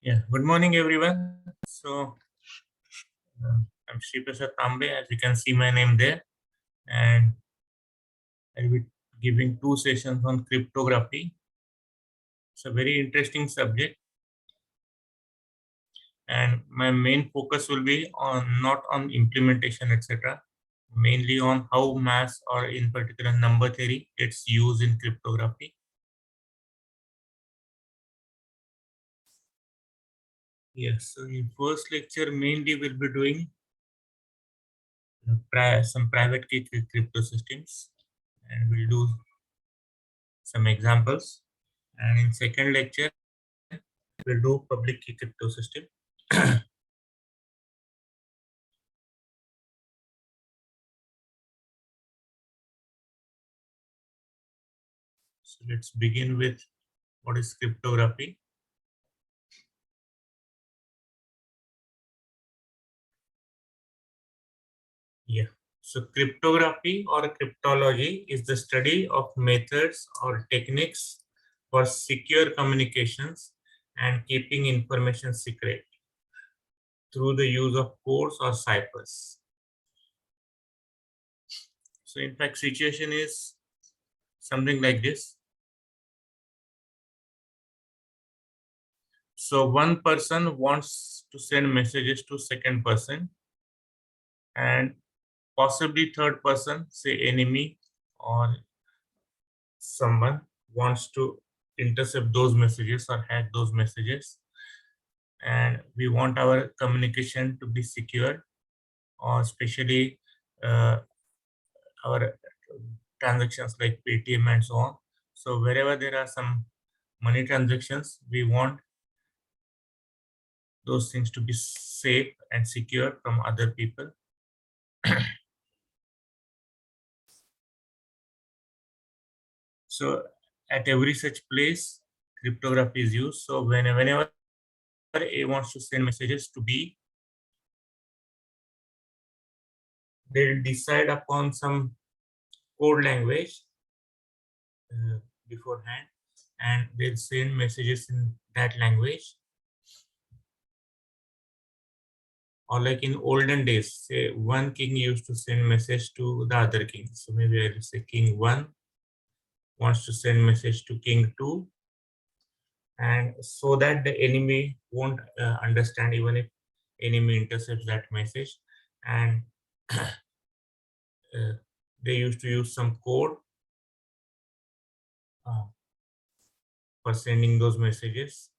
Yeah, good morning, everyone. So, I'm Sri Prasad Tambe, as you can see my name there, and I'll be giving two sessions on cryptography. It's a very interesting subject, and my main focus will be on not on implementation, etc., mainly on how math or in particular number theory gets used in cryptography. Yes, so in first lecture, mainly we'll be doing some private key crypto systems, and we'll do some examples. And in second lecture, we'll do public key crypto system. So let's begin with what is cryptography. Yeah. So cryptography or cryptology is the study of methods or techniques for secure communications and keeping information secret through the use of codes or ciphers. So in fact, situation is something like this. So one person wants to send messages to second person, and possibly third person, say enemy or someone, wants to intercept those messages or hack those messages, and we want our communication to be secure, or especially uh, our transactions like Paytm and so on. So wherever there are some money transactions, we want those things to be safe and secure from other people. So at every such place, cryptography is used. So whenever A wants to send messages to B, they'll decide upon some code language uh, beforehand, and they'll send messages in that language. Or like in olden days, say one king used to send message to the other king. So maybe I'll say king 1 wants to send message to king 2, and so that the enemy won't understand even if enemy intercepts that message. And they used to use some code uh, for sending those messages.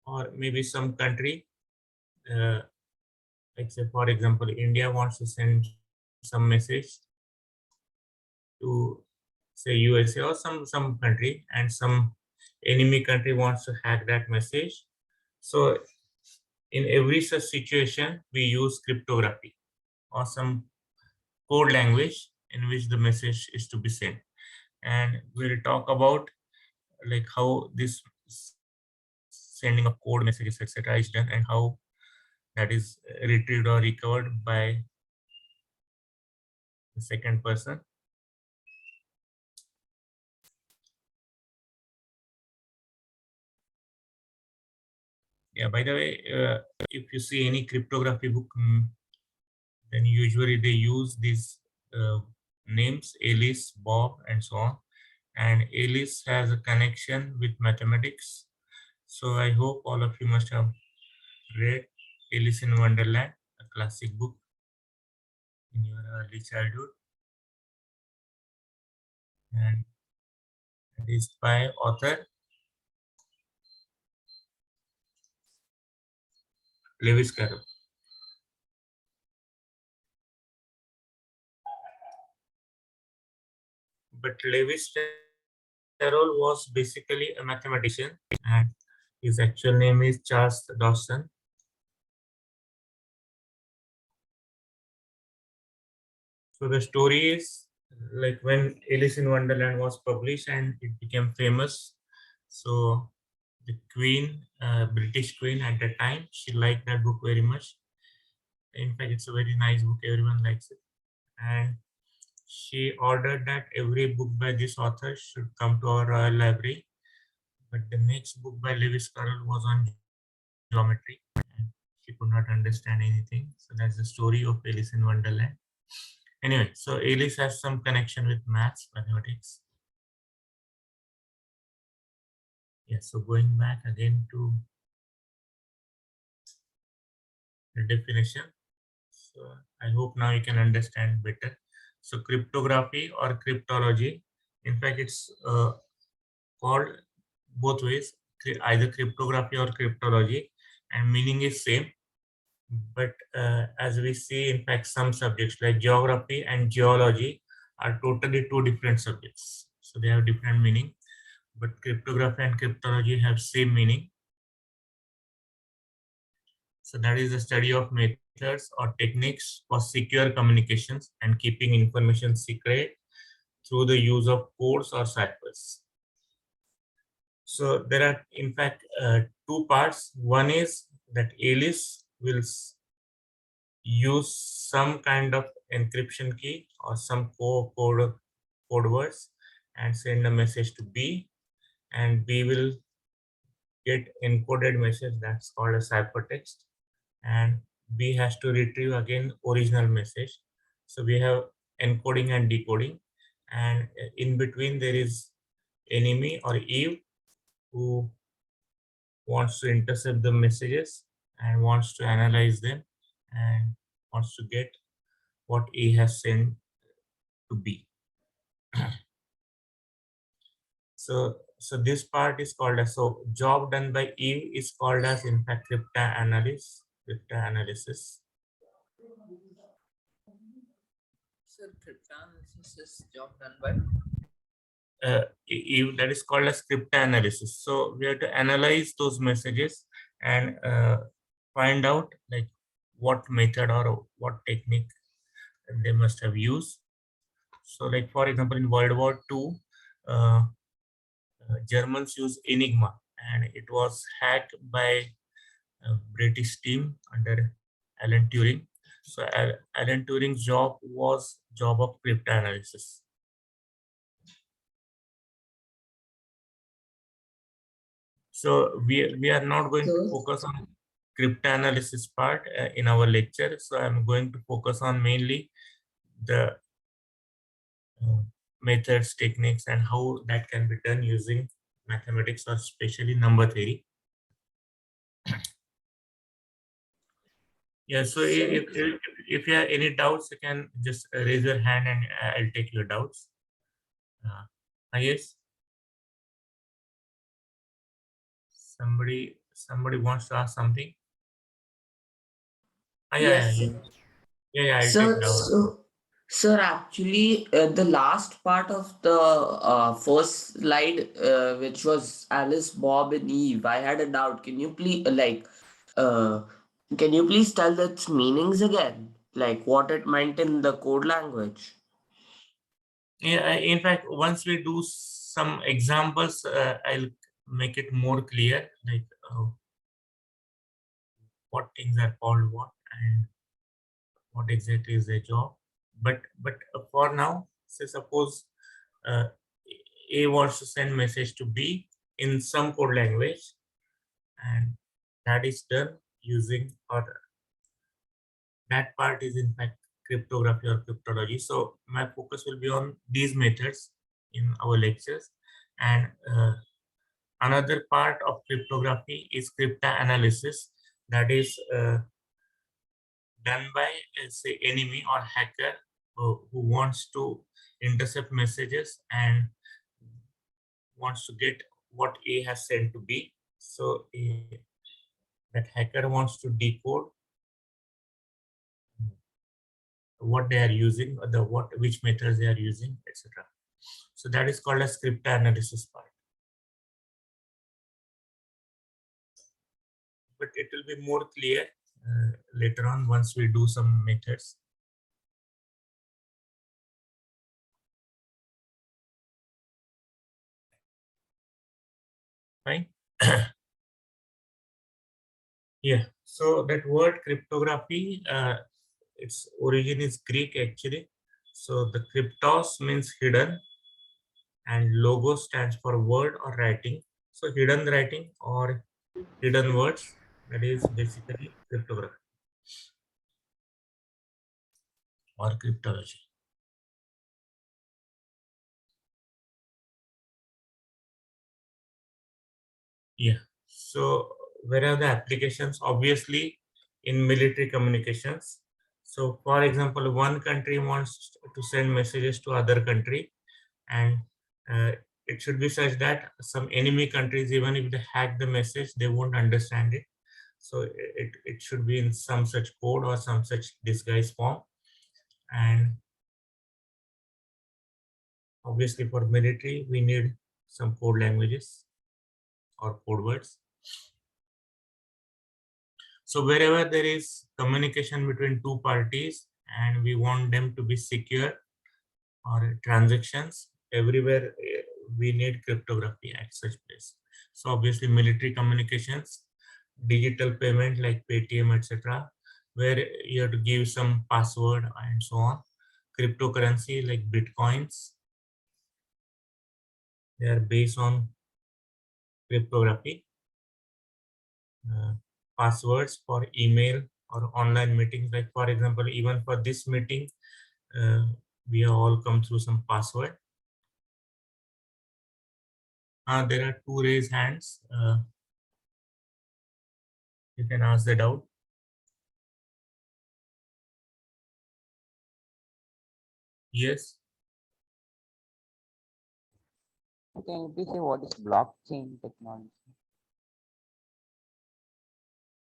Or maybe some country, like say for example, India wants to send some message to say USA or some country, and some enemy country wants to hack that message. So in every such situation, we use cryptography or some code language in which the message is to be sent. And we'll talk about like how this sending of code messages, etc., is done, and how that is retrieved or recovered by the second person. Yeah, by the way, if you see any cryptography book, then usually they use these uh, names, Alice, Bob, and so on. And Alice has a connection with mathematics. So I hope all of you must have read Alice in Wonderland, a classic book in your early childhood. And it is by author Lewis Carroll. But Lewis Carroll was basically a mathematician, and his actual name is Charles Dawson. So the story is like when Alice in Wonderland was published and it became famous. So the queen, British queen at that time, she liked that book very much, In fact, it's a very nice book. Everyone likes it. And she ordered that every book by this author should come to our Royal Library. But the next book by Lewis Carroll was on geometry, and she could not understand anything. So that's the story of Alice in Wonderland. Anyway, so Alice has some connection with maths, mathematics. Yeah, so going back again to the definition. So I hope now you can understand better. So cryptography or cryptology, in fact, it's called both ways, either cryptography or cryptology, and meaning is same. But as we see, in fact, some subjects like geography and geology are totally two different subjects. So they have different meaning, but cryptography and cryptology have same meaning. So that is the study of methods or techniques for secure communications and keeping information secret through the use of codes or ciphers. So there are, in fact, two parts. One is that Alice will use some kind of encryption key or some code words and send a message to B, and B will get encoded message that's called a ciphertext, and B has to retrieve again original message. So we have encoding and decoding, and in between there is enemy or Eve who wants to intercept the messages and wants to analyze them and wants to get what A has sent to B. So this part is called as, so job done by Eve is called as, in fact, cryptanalysis. Sir, cryptanalysis is job done by. That is called as cryptanalysis. So we have to analyze those messages and find out like what method or what technique they must have used. So like for example, in World War II, uh, Germans used Enigma, and it was hacked by a British team under Alan Turing. So Alan Turing's job was job of cryptanalysis. So we are not going to So, focus on cryptanalysis part in our lecture. So I'm going to focus on mainly the uh, methods, techniques, and how that can be done using mathematics or especially number theory. Yeah, so so, if you have any doubts, you can just raise your hand and I'll take your doubts. Yes, somebody wants to ask something. Yeah, yes, sir. yeah, I'll take Sir, doubts. sir, actually, the last part of the first slide, which was Alice, Bob, and Eve, I had a doubt. Uh, can you please tell its meanings again? Like what it meant in the code language? Yeah, in fact, once we do some examples, I'll make it more clear, like what things are called what and what exactly is their job. But for now, say suppose uh, A wants to send message to B in some code language, and that is done using, or that part is in fact cryptography or cryptology. So my focus will be on these methods in our lectures, and another part of cryptography is cryptanalysis, that is done by say enemy or hacker who wants to intercept messages and wants to get what A has sent to B. So that hacker wants to decode what they are using, or the what which methods they are using, etc. So that is called a cryptanalysis part. But it will be more clear later on once we do some methods. Fine. Yeah, so that word cryptography, its origin is Greek actually. So the cryptos means hidden, and logo stands for word or writing. So hidden writing or hidden words, that is basically cryptography or cryptology. Yeah. So where are the applications? Obviously in military communications. So for example, one country wants to send messages to other country, and uh, it should be such that some enemy countries, even if they hack the message, they won't understand it. So it should be in some such code or some such disguise form. And obviously for military, we need some code languages or code words. So wherever there is communication between two parties and we want them to be secure or transactions, everywhere we need cryptography at such place. So obviously military communications, digital payment like Paytm, etc., where you have to give some password and so on. Cryptocurrency like bitcoins, they are based on cryptography. uh, Passwords for email or online meetings, like for example, even for this meeting, uh, we have all come through some password. There are two raised hands. You can ask the doubt. Yes. Can you please say what is blockchain technology?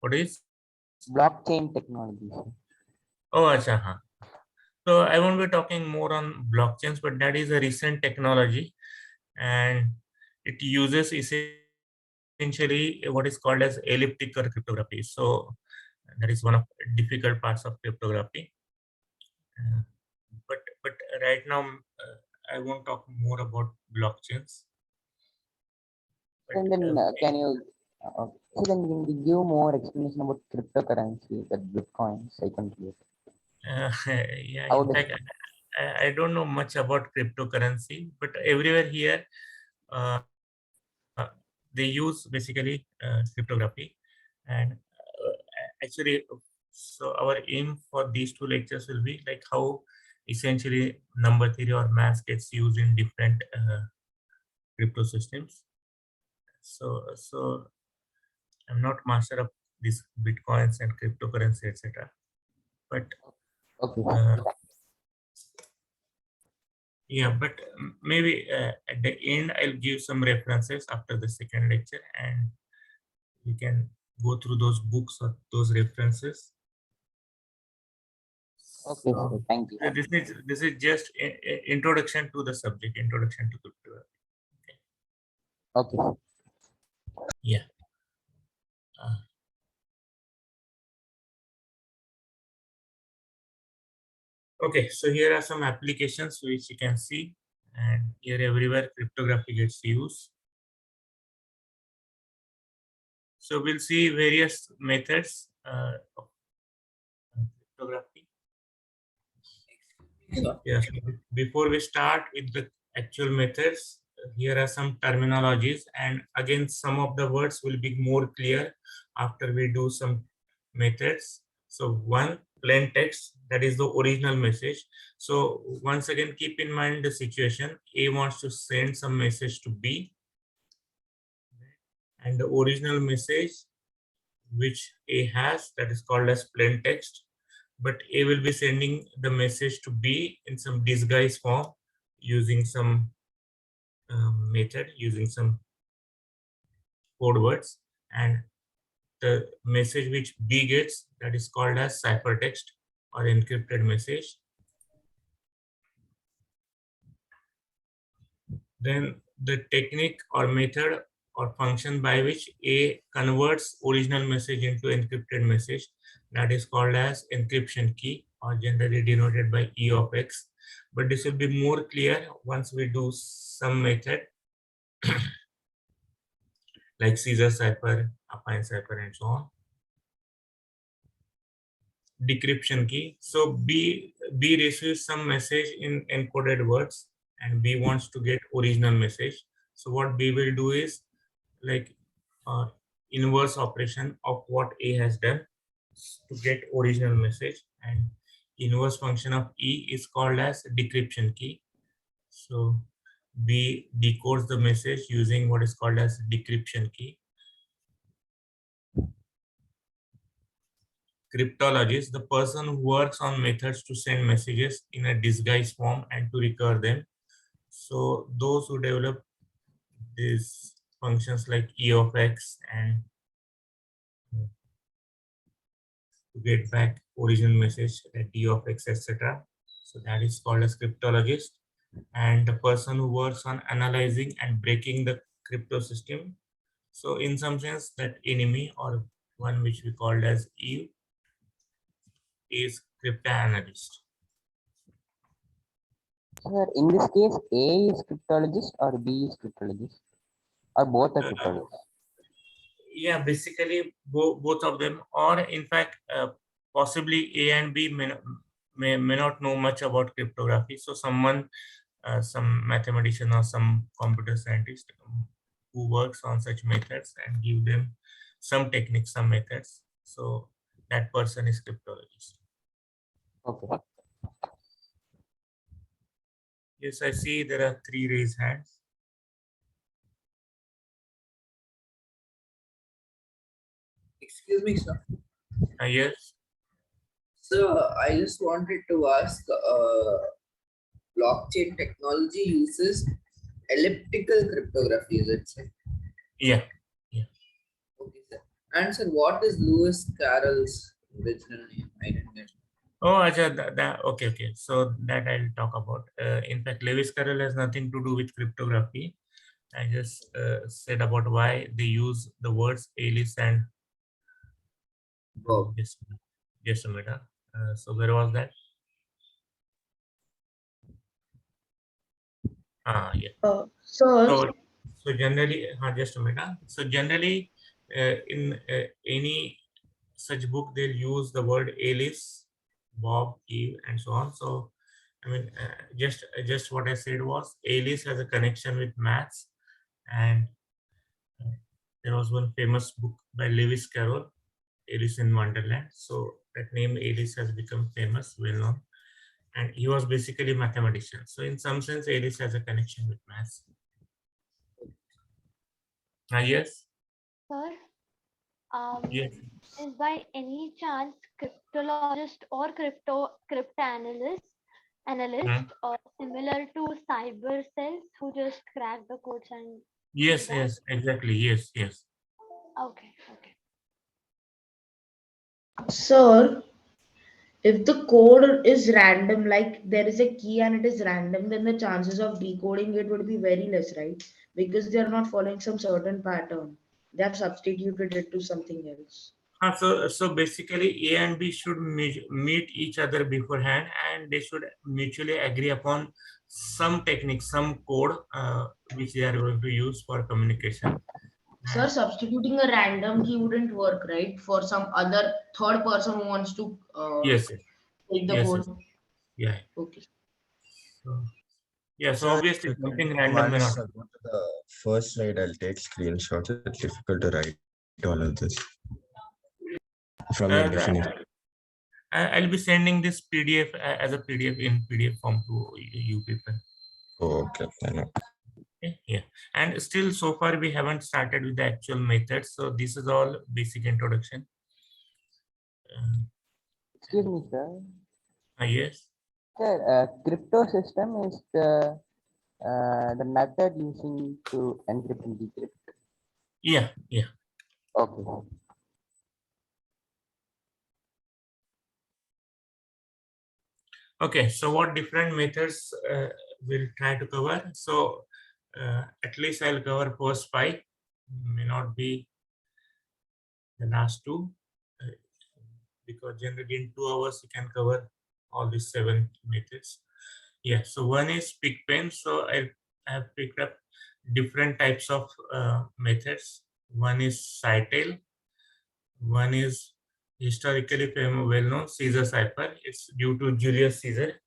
What is? Blockchain technology, sir. Oh, acha, huh. So I won't be talking more on blockchains, but that is a recent technology, and it uses essentially what is called as elliptic cryptography. So that is one of difficult parts of cryptography. Uh, but right now, I won't talk more about blockchains. But And then can you so then can you give more explanation about cryptocurrency, that bitcoins, I confused. yeah, How in does fact, I don't know much about cryptocurrency, but everywhere here they use basically cryptography. And actually, so our aim for these two lectures will be like how essentially number theory or math gets used in different crypto systems. So I'm not master of these bitcoins and cryptocurrency, etc. But okay. uh, yeah, but maybe at the end I'll give some references after the second lecture, and you can go through those books or those references. Okay, sir. So Thank you. this is just introduction to the subject, introduction to cryptography. Okay. Okay, sir. Yeah. Uh, okay. So here are some applications which you can see, and here everywhere cryptography gets used. So we'll see various methods of cryptography. Yes. Before we start with the actual methods, here are some terminologies, and again, some of the words will be more clear after we do some methods. So one, plain text, that is the original message. So once again, keep in mind the situation. A wants to send some message to B, and the original message which A has, that is called as plain text. But A will be sending the message to B in some disguise form using some method, using some code words, and the message which B gets, that is called as ciphertext or encrypted message. Then the technique or method or function by which A converts original message into encrypted message, that is called as encryption key, or generally denoted by E of X. But this will be more clear once we do some method like Caesar cipher, affine cipher, and so on. decryption key. So B receives some message in encoded words, and B wants to get original message. So what B will do is like inverse operation of what A has done to get original message, and inverse function of E is called as decryption key. So B decodes the message using what is called as decryption key. Cryptologist, the person who works on methods to send messages in a disguised form and to recover them. So those who develop these functions like E of X and to get back original message at D of X, etc. So that is called as cryptologist. And the person who works on analyzing and breaking the crypto system. So in some sense, that enemy or one which we called as Eve is cryptanalyst. Sir, in this case, A is cryptologist or B is cryptologist, or both are cryptologists? Yeah, basically both of them, or in fact, possibly A and B may not know much about cryptography. So someone, some mathematician or some computer scientist who works on such methods and give them some techniques, some methods. So that person is cryptologist. Okay. Yes, I see there are 3 raised hands. Excuse me, sir. Yes. So I just wanted to ask, blockchain technology uses elliptical cryptography, is it, sir? Yeah. Okay, sir. And sir, what is Lewis Carroll's original name? I didn't get it. Oh, Acha, okay. So that I'll talk about. In fact, Lewis Carroll has nothing to do with cryptography. I just said about why they use the words Alice and Bob. just a minute. So where was that? Yeah. Sir, So generally, just a minute. So generally, in any such book, they'll use the word Alice, Bob, Eve, and so on. So I mean, just what I said was Alice has a connection with maths, and there was one famous book by Lewis Carroll, Alice in Wonderland. So that name Alice has become famous, well known, and he was basically a mathematician. So in some sense, Alice has a connection with maths. Yes. sir, Yes. is by any chance cryptologist or cryptanalyst similar to cyber cells who just crack the codes and do Yes. that? Exactly. Yes. Okay. Sir, if the code is random, like there is a key and it is random, then the chances of decoding it would be very less, right? Because they are not following some certain pattern. They have substituted it to something else. So basically, A and B should meet each other beforehand, and they should mutually agree upon some technique, some code, which they are going to use for communication. Sir, substituting a random key wouldn't work, right? For some other third person who wants to Yes. take the Yes. code. Yeah. Okay. So, yeah. So Sir, obviously, if you something can random may not. once go to the first slide, I'll take screenshots. It's difficult to write all of this from your definition. I'll be sending this PDF as a PDF in PDF form to you people. Oh, okay. I know. Okay, yeah, and still so far we haven't started with the actual methods. So this is all basic introduction. Excuse me, sir. Yes. Sir, crypto system is the method using to encrypt and decrypt. Yeah. Okay. Okay. So what different methods we'll try to cover? So at least I'll cover first 5. May not be the last 2, because generally in 2 hours you can cover all these 7 methods. Yeah. So one is pick pen. So I have picked up different types of methods. One is Cytel. One is historically well-known Caesar cipher. It's due to Julius Caesar,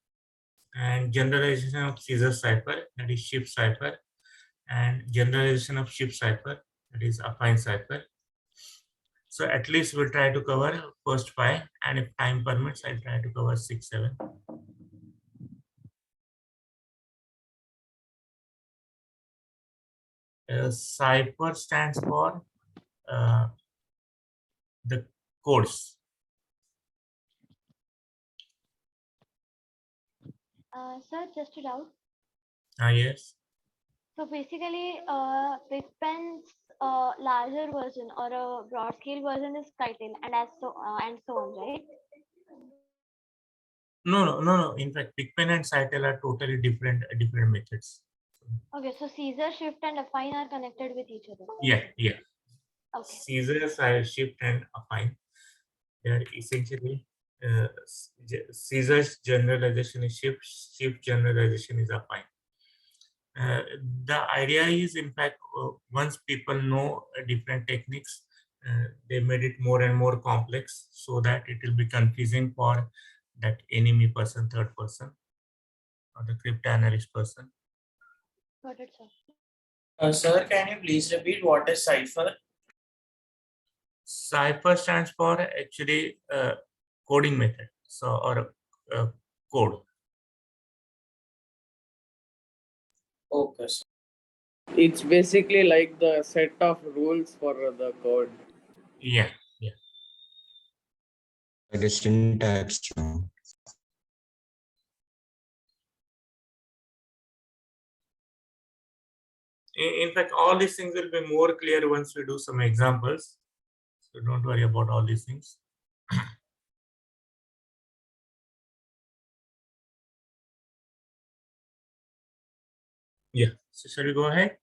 and generalization of Caesar cipher, that is ship cipher, and generalization of ship cipher, that is affine cipher. So at least we'll try to cover first 5, and if time permits, I'll try to cover 6, 7. Cipher stands for the codes. Sir, just a doubt. Yes. So basically, Pigpen's larger version or a broad scale version is Skytail, and so on, right? No. In fact, Pigpen and Cytel are totally different methods. Okay, so Caesar, shift, and affine are connected with each other. Yeah. Okay. Caesar, shift, and affine. They are essentially Caesar's generalization is shift generalization is affine. The idea is, in fact, once people know different techniques, they made it more and more complex so that it will be confusing for that enemy person, third person, or the cryptanalyst person. Got it, sir. Sir, can you please repeat what is cipher? Cipher stands for actually coding method, so or code. Okay, sir. It's basically like the set of rules for the code. Yeah. Like a syntax now. In fact, all these things will be more clear once we do some examples. So don't worry about all these things. Yeah. So shall we go ahead?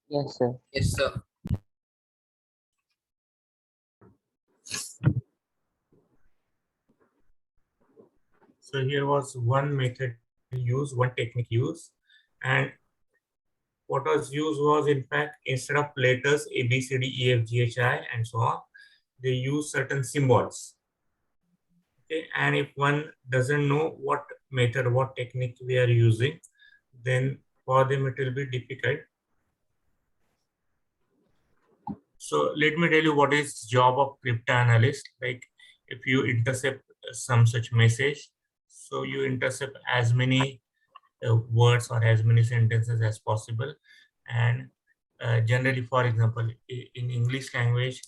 Yes, sir. Yes, sir. So here was one method used, one technique used, and what was used was, in fact, instead of letters A, B, C, D, E, F, G, H, I, and so on, they use certain symbols. Okay, and if one doesn't know what method, what technique we are using, then for them it will be difficult. So let me tell you what is job of cryptanalyst. Like if you intercept some such message, so you intercept as many words or as many sentences as possible, and generally, for example, in English language,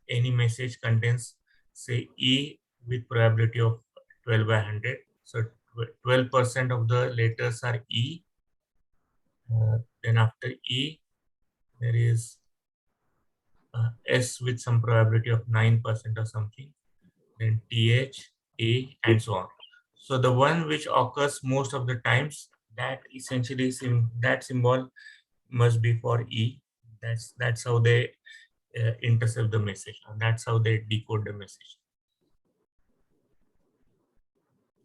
any message contains, say, E with probability of 12 by 100. So 12% of the letters are E. Then after E, there is S with some probability of 9% or something. Then TH, A, and so on. So the one which occurs most of the times, that essentially that symbol must be for E. That's how they intercept the message, and that's how they decode the message.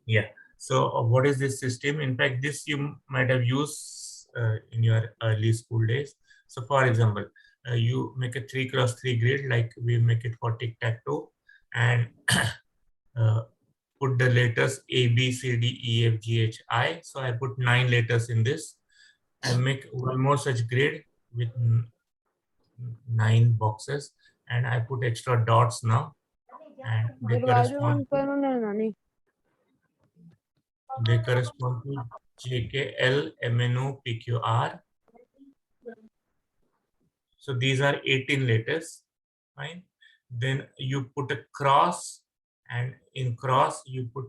Yeah. So what is this system? In fact, this you might have used in your early school days. So for example, you make a 3x3 grid like we make it for tic-tac-toe, and put the letters A, B, C, D, E, F, G, H, I. So I put 9 letters in this. I make one more such grid with 9 boxes, and I put extra dots now, and they correspond to J, K, L, M, N, O, P, Q, R. So these are 18 letters, fine. Then you put a cross, and in cross you put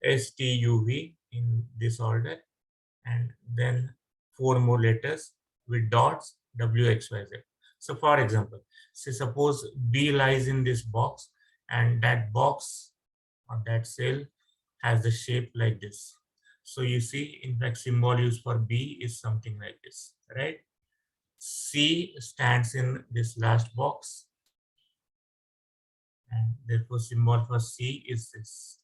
S, T, U, V in this order, and then 4 more letters with dots, W, X, Y, Z. So for example, say suppose B lies in this box, and that box or that cell has the shape like this. So you see, in fact, symbol used for B is something like this, right? C stands in this last box, and therefore symbol for C is this.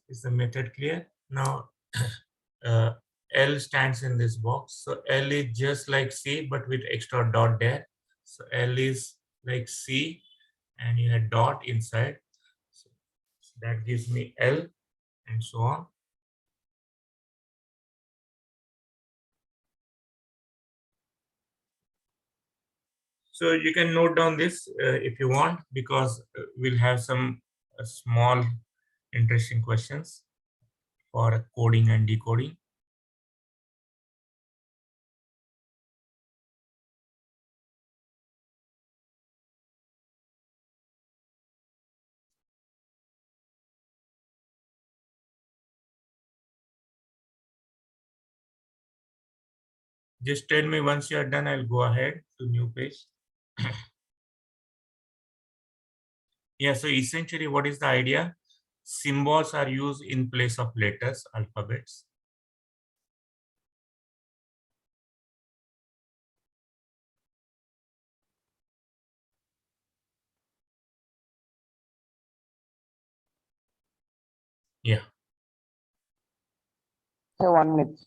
Is the method clear? Now, L stands in this box. So L is just like C, but with extra dot there. So L is like C, and you have dot inside. So that gives me L, and so on. So you can note down this if you want, because we'll have some small interesting questions for coding and decoding. Just tell me once you are done, I'll go ahead to new page. Yeah, so essentially what is the idea? Symbols are used in place of letters, alphabets. Yeah. So 1 minute.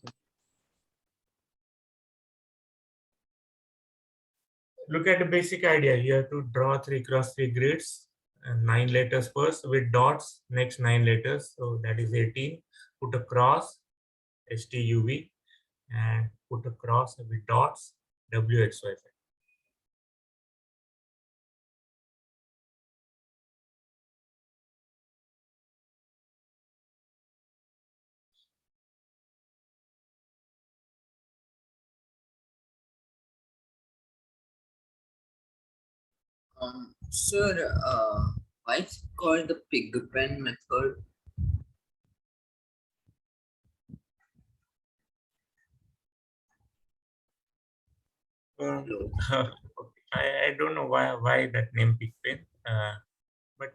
Look at the basic idea. You have to draw 3x3 grids, and 9 letters first with dots, next 9 letters. So that is 18. Put a cross, STUV, and put a cross with dots, WXYZ. Sir, why it's called the pig pen method? Hello. I don't know why that name Pigpen, but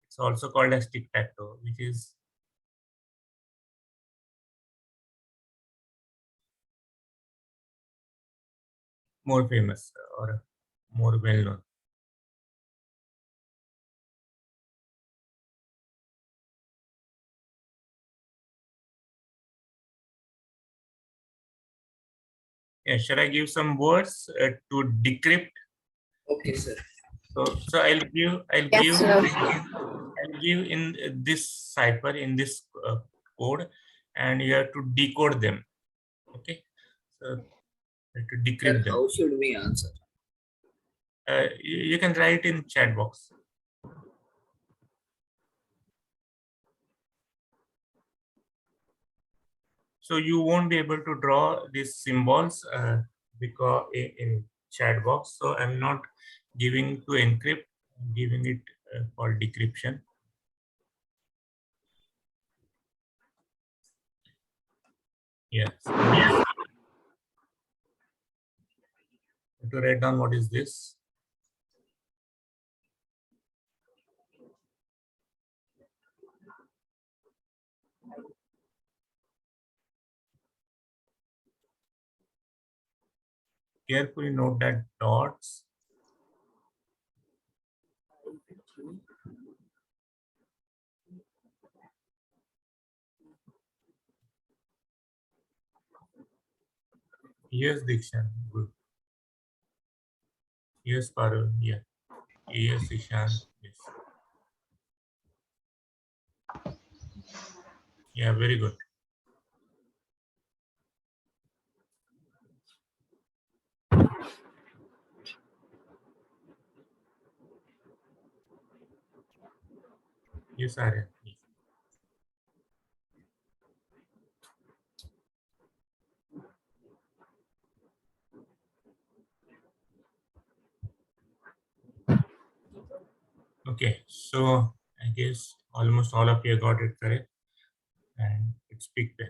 it's also called as tic-tac-toe, which is more famous or more well known. Yeah, should I give some words to decrypt? Okay, sir. So I'll give in this cipher, in this code, and you have to decode them. Okay, so you have to Sir, decrypt them. how should we answer? You can write in chat box. So you won't be able to draw these symbols because in chat box. So I'm not giving to encrypt, I'm giving it for decryption. Yes. To write down what is this. Carefully note that dots. Yes, Dikshan. Good. Yes, Parul. Yeah. Yes, Ishan. Yes. Yeah, very good. Yes, Aryan. Yes. Okay, so I guess almost all of you got it correct, and it's Big Pen.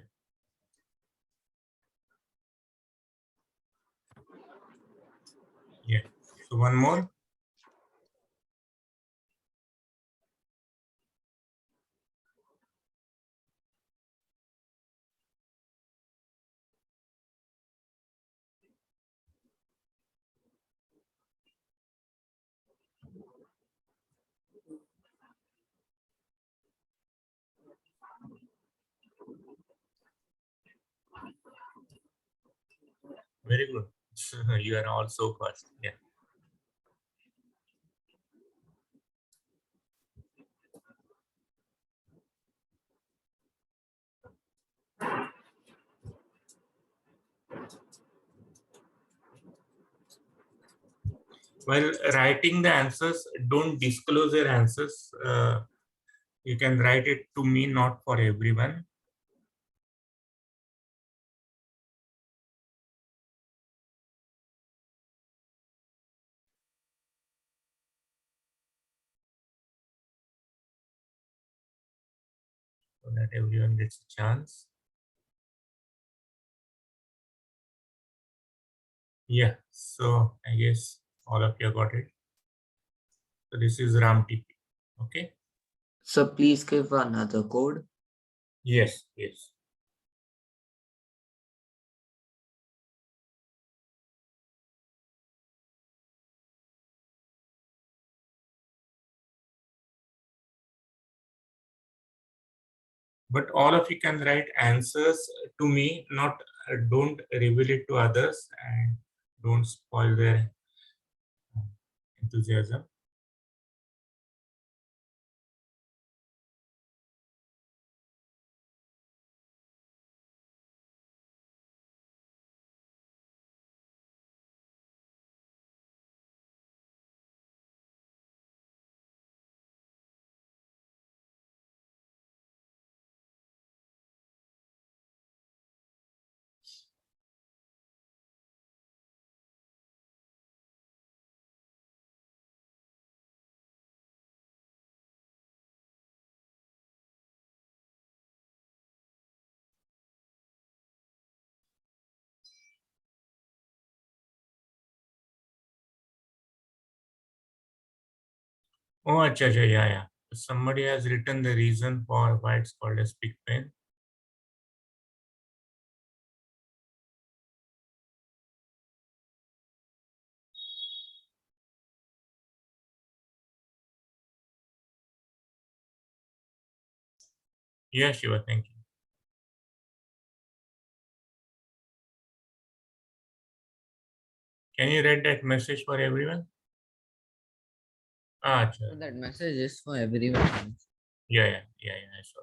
Yeah. So one more. Very good. You are also fast. Yeah. While writing the answers, don't disclose your answers. You can write it to me, not for everyone. So that everyone gets a chance. Yeah, so I guess all of you got it. So this is RAM TP. Okay. So please give another code. Yes, yes. But all of you can write answers to me, not don't reveal it to others and don't spoil their enthusiasm. Oh, acha, acha, yeah, yeah. Somebody has written the reason for why it's called as big pen. Yeah, Shiva, thank you. Can you read that message for everyone? Ah, acha. So that message is for everyone. Yeah, yeah, yeah, yeah, I saw.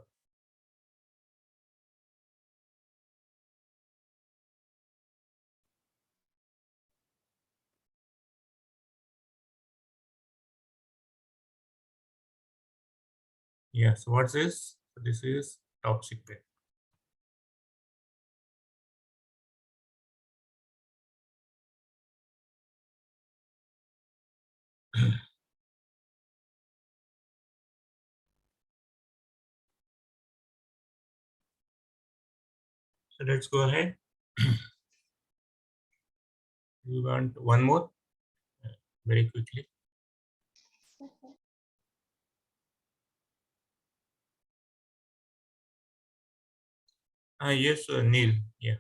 Yeah, so what's this? So this is top secret. So let's go ahead. We want one more very quickly. Ah, yes, Neil. Yeah.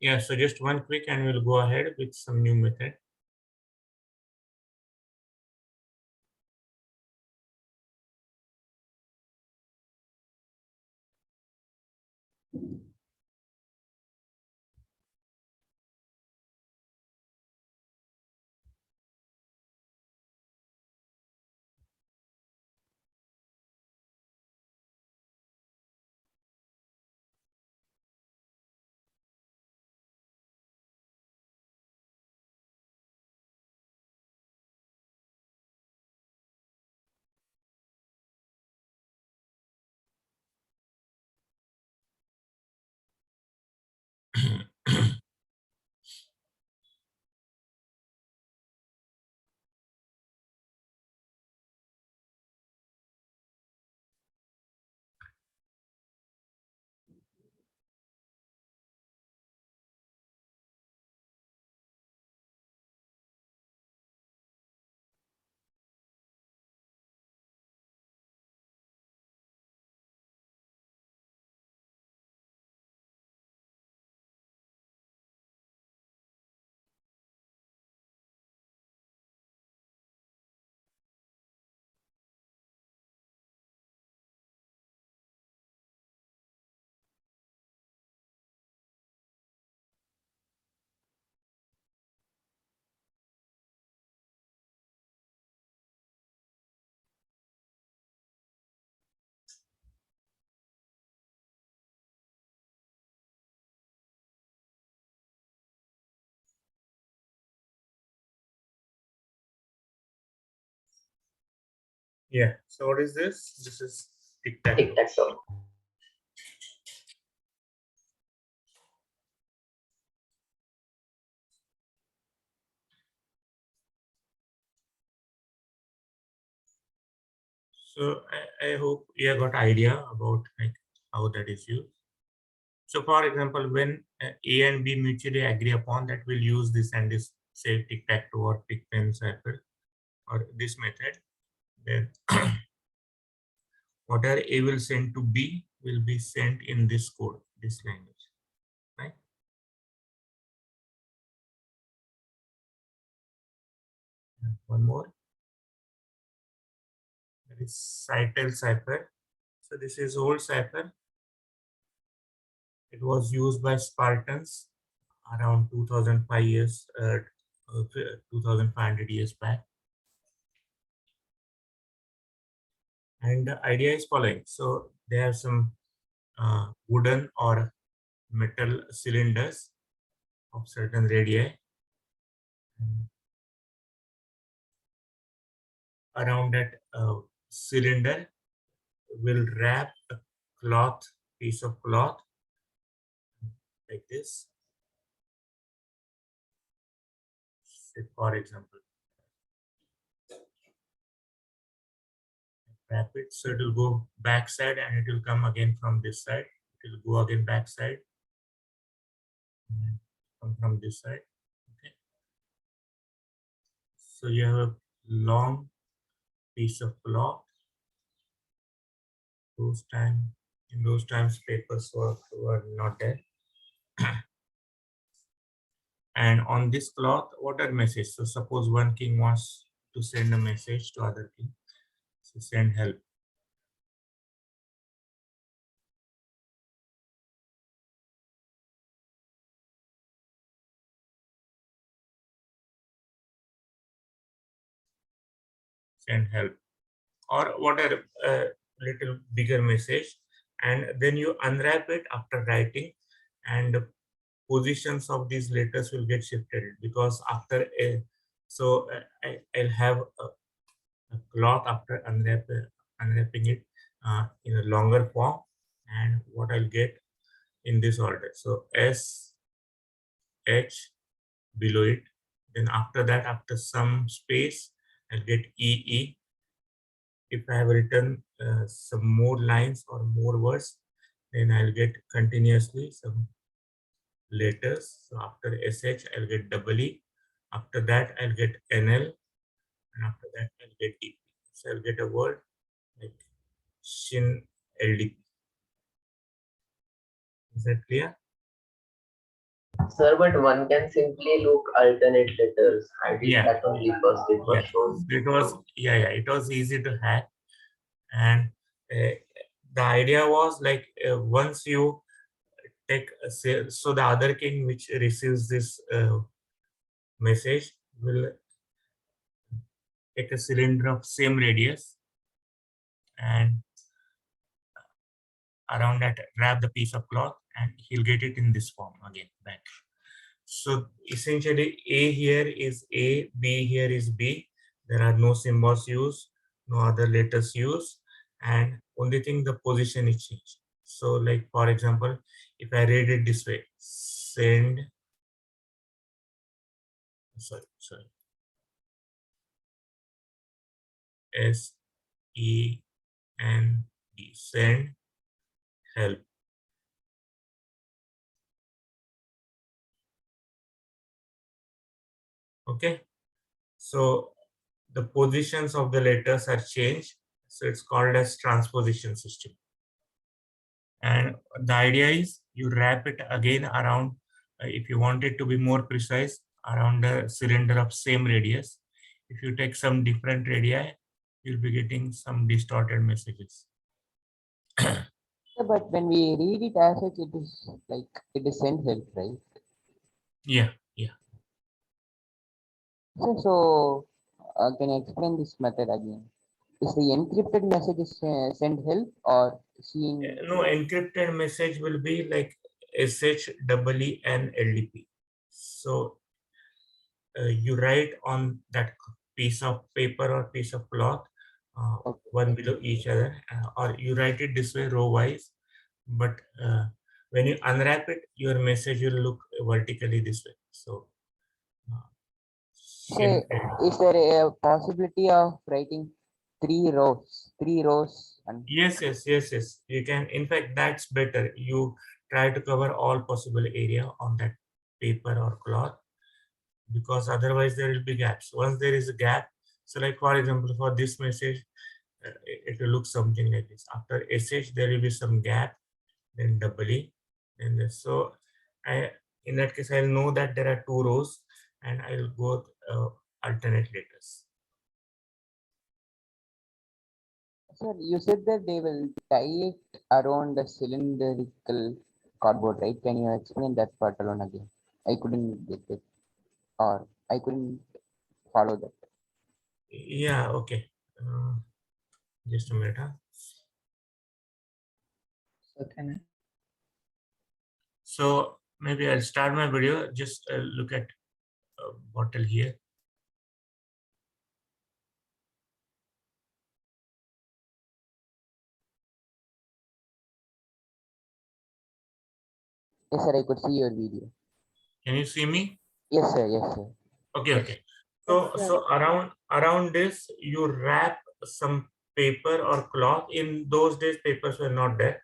Yeah, so just one quick and we'll go ahead with some new method. Yeah. So what is this? This is tic-tac-toe. Tic-tac-toe. So I hope you have got idea about like how that is used. So for example, when A and B mutually agree upon that we'll use this and this, say tic-tac-toe or pick pen circle or this method, then whatever A will send to B will be sent in this code, this language, right? And one more, that is Cytel cipher. So this is old cipher. It was used by Spartans around 2005 years, 2500 years back. And the idea is following. So they have some wooden or metal cylinders of certain radii. And around that cylinder will wrap a piece of cloth like this. Say for example, wrap it so it will go backside and it will come again from this side. It will go again backside and come from this side. Okay. So you have a long piece of cloth. In those times papers were not there. And on this cloth, what are message? So suppose one king wants to send a message to other king. So send help. Send help. Or what are a little bigger message. And then you unwrap it after writing, and the positions of these letters will get shifted because after a, so I'll have a cloth after unwrapping it in a longer form, and what I'll get in this order. So S, H below it. Then after that, after some space, I'll get EE. If I have written some more lines or more words, then I'll get continuously some letters. So after SH, I'll get double E. After that, I'll get NL. And after that, I'll get DP. So I'll get a word like Shin LDP. Is that clear? Sir, but one can simply look alternate letters. I did Yeah. that only first. It was Yeah. shown. It was, it was easy to hack. And the idea was like once you take so the other king which receives this message will take a cylinder of same radius and around that wrap the piece of cloth, and he'll get it in this form again back. So essentially A here is A, B here is B. There are no symbols used, no other letters used, and only thing the position is changed. So like for example, if I read it this way, send, sorry, S E N D, send help. Okay, so the positions of the letters are changed, so it's called as transposition system. And the idea is you wrap it again around, if you want it to be more precise, around the cylinder of same radius. If you take some different radii, you'll be getting some distorted messages. Yeah, but when we read it as such, it is like it is send help, right? Yeah. So can you explain this method again? Is the encrypted message send help or seeing? No, encrypted message will be like SHEEN So you write on that piece of paper or piece of cloth one below each other, or you write it this way row wise, but when you unwrap it, your message will look vertically this way. So So, is there a possibility of writing three rows, and yes, you can. In fact, that's better. You try to cover all possible area on that paper or cloth, because otherwise there will be gaps. Once there is a gap, so like for example, for this message, it will look something like this. After sh, there will be some gap, then double e, then this. So I, in that case, I'll know that there are two rows, and I'll go alternate letters. sir, you said that they will tie it around the cylindrical cardboard, right? Can you explain that part alone again? I couldn't get it, or I couldn't follow that. Yeah, okay. Just a minute. Huh? So can I? So maybe I'll start my video. Just look at bottle here. Yes, sir, I could see your video. Can you see me? Yes, sir. Yes, sir. Okay, Yes. okay. So around this, you wrap some paper or cloth. In those days, papers were not there,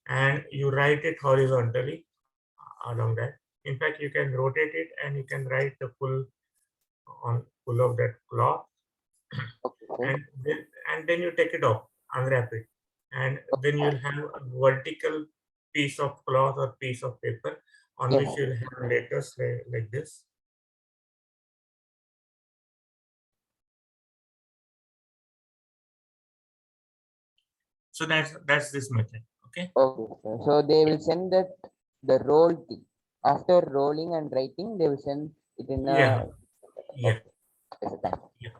and you write it horizontally along that. In fact, you can rotate it, and you can write the full of that cloth, Okay, sir. and then you take it off, unwrap it, and then you'll have a vertical piece of cloth or piece of paper on Yes, which you'll have letters like this. So that's this method. Okay. okay, sir. So they will send that the roll thing. After rolling and writing, they will send it in Yeah. a. Yeah. Okay, yes, sir, thank you. Yeah.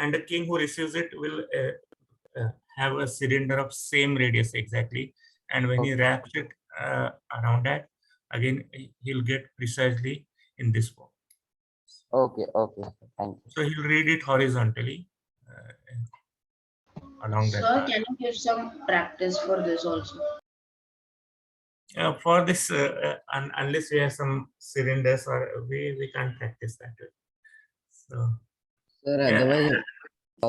And the king who receives it will have a cylinder of same radius exactly, and when he Okay, wraps it around that, again he'll get precisely in this form. okay, sir, thank you. So he'll read it horizontally along that Sir, path. can you give some practice for this also? For this, unless we have some cylinders, or we can't practice that way. So Sir, yeah, otherwise,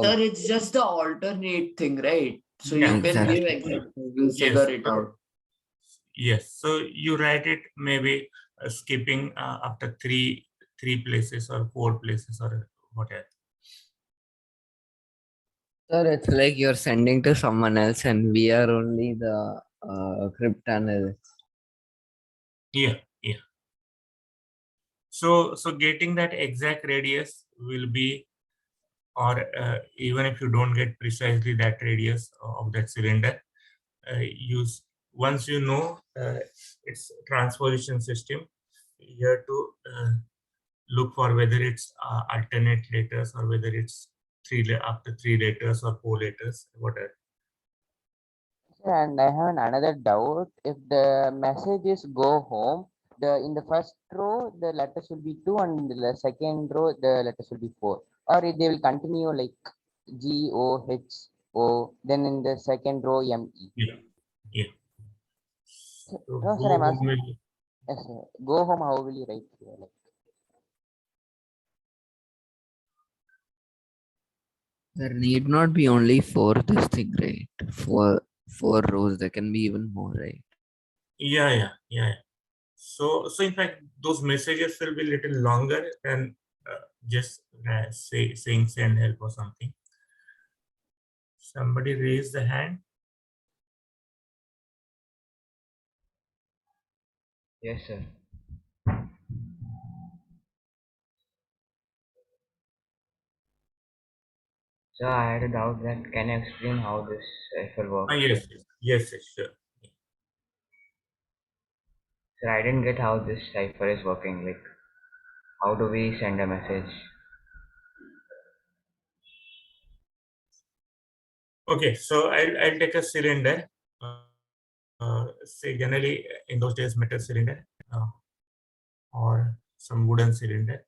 Sir, it's just the alternate thing, right? So you yeah, can exactly. give examples, we'll yes. figure it out. Yes, so you write it maybe skipping after three places or four places or whatever. Sir, it's like you're sending to someone else, and we are only the crypt analysts. Yeah, yeah. So getting that exact radius will be, or even if you don't get precisely that radius of that cylinder, use once you know its transposition system, you have to look for whether it's alternate letters or whether it's after three letters or four letters, whatever. Sir, and I have another doubt. If the message is go home, the in the first row the letters will be two, and in the second row the letters will be four, or they will continue like G O H O. Then in the second row M E. Yeah, yeah. So No, sir, go I'm home asking. will, Yes, sir. Go home. How will you write here? Like, There need not be only four this thing, right? Four rows. There can be even more, right? yeah. So in fact, those messages will be little longer than just saying send help or something. Somebody raise the hand. yes, sir. So I had a doubt that can you explain how this cipher works? Yes, sure. Sir, I didn't get how this cipher is working. Like, how do we send a message? Okay, so I'll take a cylinder. Say generally in those days metal cylinder or some wooden cylinder,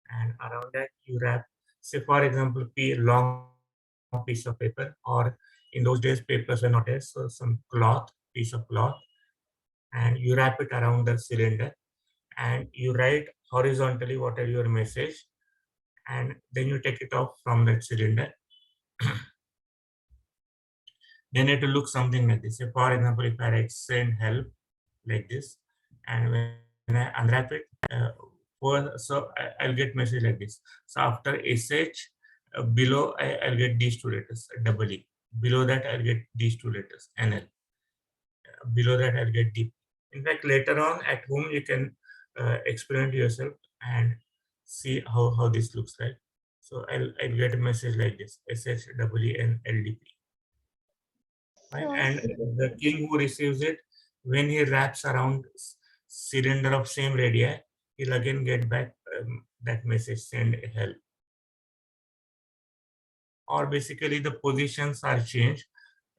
and around that you wrap, say for example, P long piece of paper, or in those days papers were not there, so some cloth, piece of cloth, and you wrap it around the cylinder, and you write horizontally what are your message, and then you take it off from that cylinder. Then it will look something like this. So for example, if I write send help like this, and when I unwrap it, I'll get message like this. So after sh, below I'll get these two letters, double E. Below that I'll get these two letters, NL. Below that I'll get D. In fact, later on at home you can experiment yourself and see how this looks like. So I'll get a message like this, SHEENLDP. Right? So, And the king who receives it, when he wraps around cylinder of same radii, he'll again get back that message, send help. Or basically the positions are changed.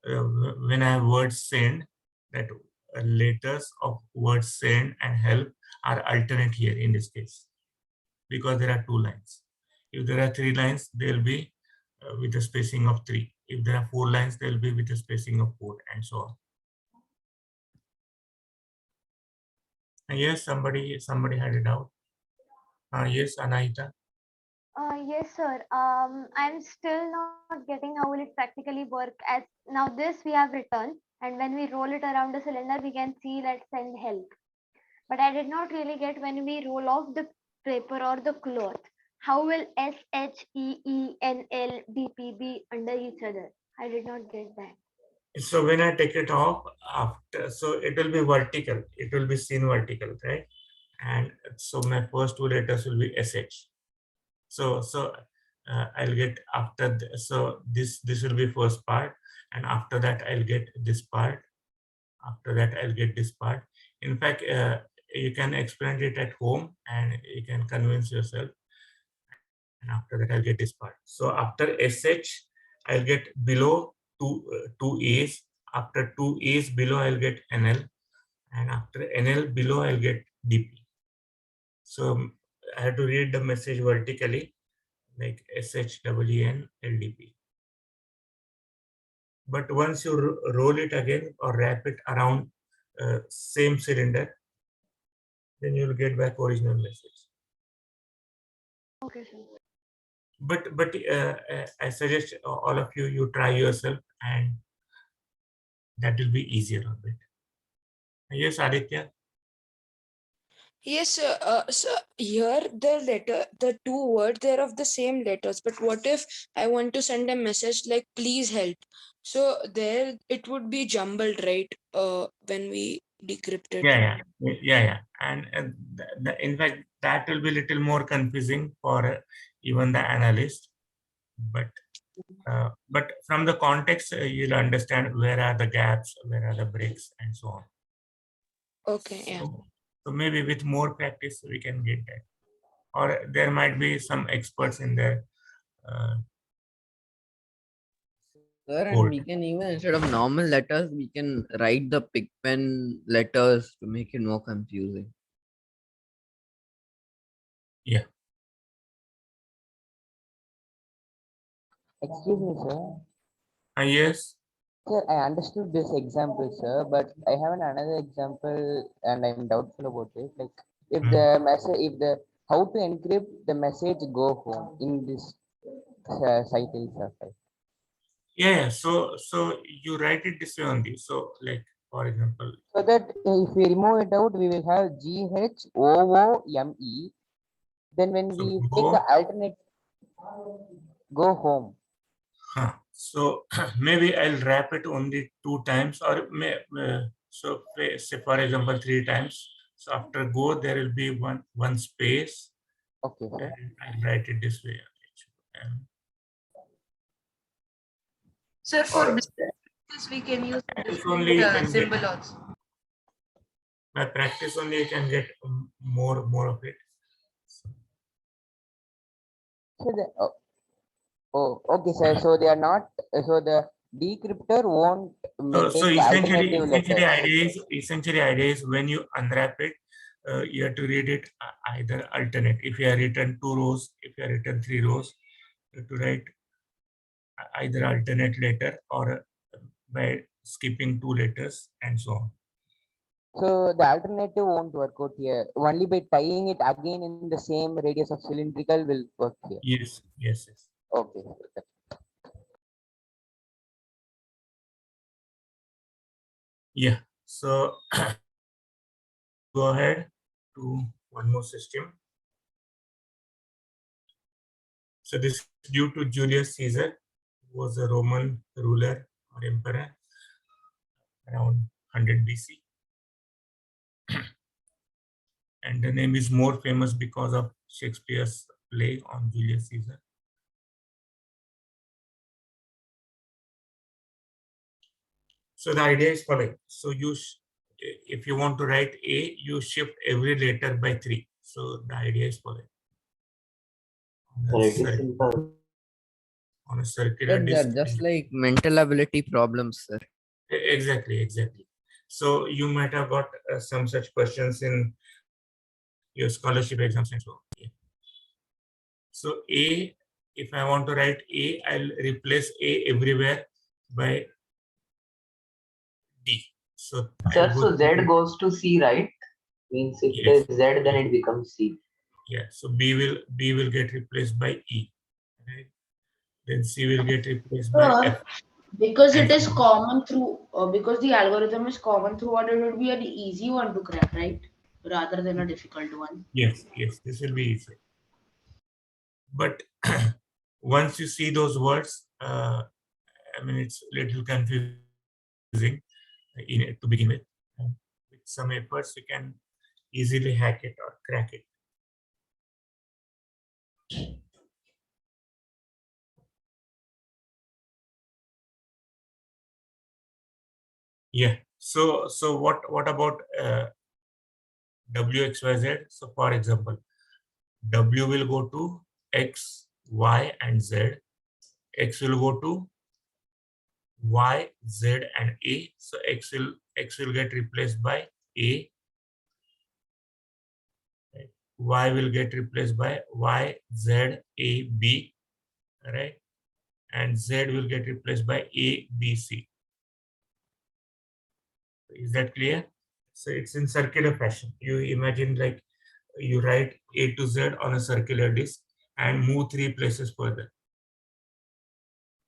When I have word send, that letters of word send and help are alternate here in this case, because there are two lines. If there are three lines, they'll be with a spacing of 3. If there are 4 lines, they'll be with a spacing of 4, and so on. Yes, somebody had a doubt. Yes, Anahita. yes, sir. I'm still not getting how will it practically work. As now this we have written, and when we roll it around the cylinder, we can see that send help. But I did not really get when we roll off the paper or the cloth. How will SHEENLDP be under each other? I did not get that. So when I take it off after, so it will be vertical. It will be seen vertical, right? And so my first two letters will be SH. So I'll get after so this will be first part, and after that I'll get this part. After that I'll get this part. In fact, you can experiment it at home and you can convince yourself. And after that I'll get this part. So after SH, I'll get below two A's. After two A's below, I'll get NL, and after NL below, I'll get DP. So I have to read the message vertically, like SHEEN But once you roll it again or wrap it around same cylinder, then you'll get back original message. Okay, sir. But I suggest all of you try yourself, and that will be easier a bit. Yes, Aditya. Yes, so here the two words, they're of the same letters. But what if I want to send a message like "please help"? So there it would be jumbled, right? When we decrypt it. Yeah. And in fact, that will be a little more confusing for even the analyst. But from the context, you'll understand where are the gaps, where are the breaks, and so on. Okay, yeah. So maybe with more practice, we can get that. Or there might be some experts in there. Sir, and we can even, instead of normal letters, we can write the pig pen letters to make it more confusing. Yeah. Excuse me, sir. Yes. Sir, I understood this example, sir, but I have another example and I'm doubtful about it. Like if the message, if the how to encrypt the message go home in this site itself. Right? Yeah. So you write it this way only. So like for example. So that if we remove it out, we will have GHOOME. Then when we take the alternate, go home. So maybe I'll wrap it only 2 times, or so say for example 3 times. So after go there will be one space. Okay, sir. And I'll write it this way. Sir, for practice we can use different symbol also. By practice only you can get more of it. So okay, sir. So they are not. So the decryptor won't So take essentially idea is when you unwrap it, you have to read it either alternate. If you have written 2 rows, if you have written 3 rows, you have to write either alternate letter or by skipping 2 letters and so on. So the alternative won't work out here. Only by tying it again in the same radius of cylindrical will work here. Yes, yes, yes. Okay. Yeah. So go ahead to one more system. So this is due to Julius Caesar, who was a Roman ruler or emperor around 100 BC. And the name is more famous because of Shakespeare's play on Julius Caesar. So the idea is following. So if you want to write A, you shift every letter by 3. So the idea is following. On a circular Sir, disk. they're just like mental ability problems, sir. Exactly, exactly. So you might have got some such questions in your scholarship exams and so on. Yeah. So A, if I want to write A, I'll replace A everywhere by D. So Sir, so Z goes to C, right? Means if yes, there's Z, then it becomes C. Yeah. So B will get replaced by E. Right? Then C will get replaced by F. Because it is common through, because the algorithm is common throughout, it would be an easy one to crack, right? Rather than a difficult one. Yes, yes, this will be easy. But once you see those words, I mean, it's a little confusing to begin with. With some efforts, you can easily hack it or crack it. Yeah. So what about W, X, Y, Z? So for example, W will go to X, Y, and Z. X will go to Y, Z, and A. So X will get replaced by A. Y will get replaced by Y, Z, A, B. Right? And Z will get replaced by A, B, C. Is that clear? So it's in circular fashion. You imagine like you write A to Z on a circular disk and move 3 places further.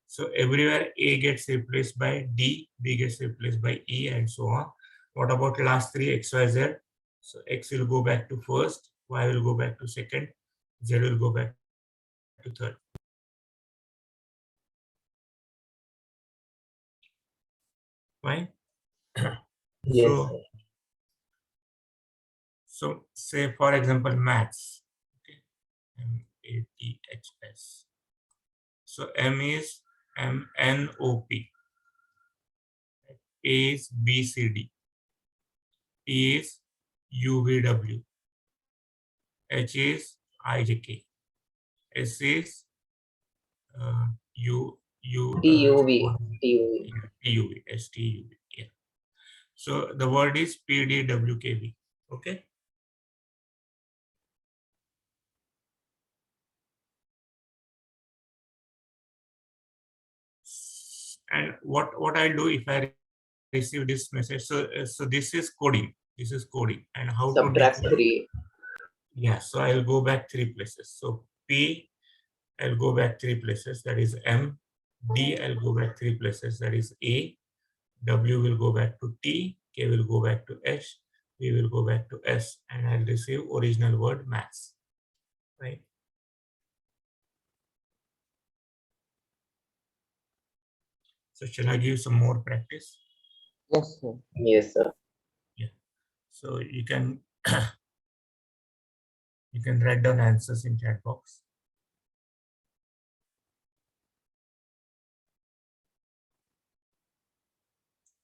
So everywhere A gets replaced by D, B gets replaced by E, and so on. What about last 3, X, Y, Z? So X will go back to first, Y will go back to second, Z will go back to third. Fine? Yes, so, sir. so say for example, maths. Okay. MATHS. So M is MNOP. A is BCD. P is UVW. H is IJK. S is TUV. TUV. STUV. Yeah. So the word is PDWKV. Okay. And what I'll do if I receive this message. So this is coding. This is coding. And how Subtract to decode? 3. Yeah. So I'll go back 3 places. So P, I'll go back 3 places. That is M. D, I'll go back 3 places. That is A. W will go back to T. K will go back to H. V will go back to S. And I'll receive original word maths. Right. So shall I give some more practice? Yes, sir. Yes, sir. Yeah. So you can write down answers in chat box.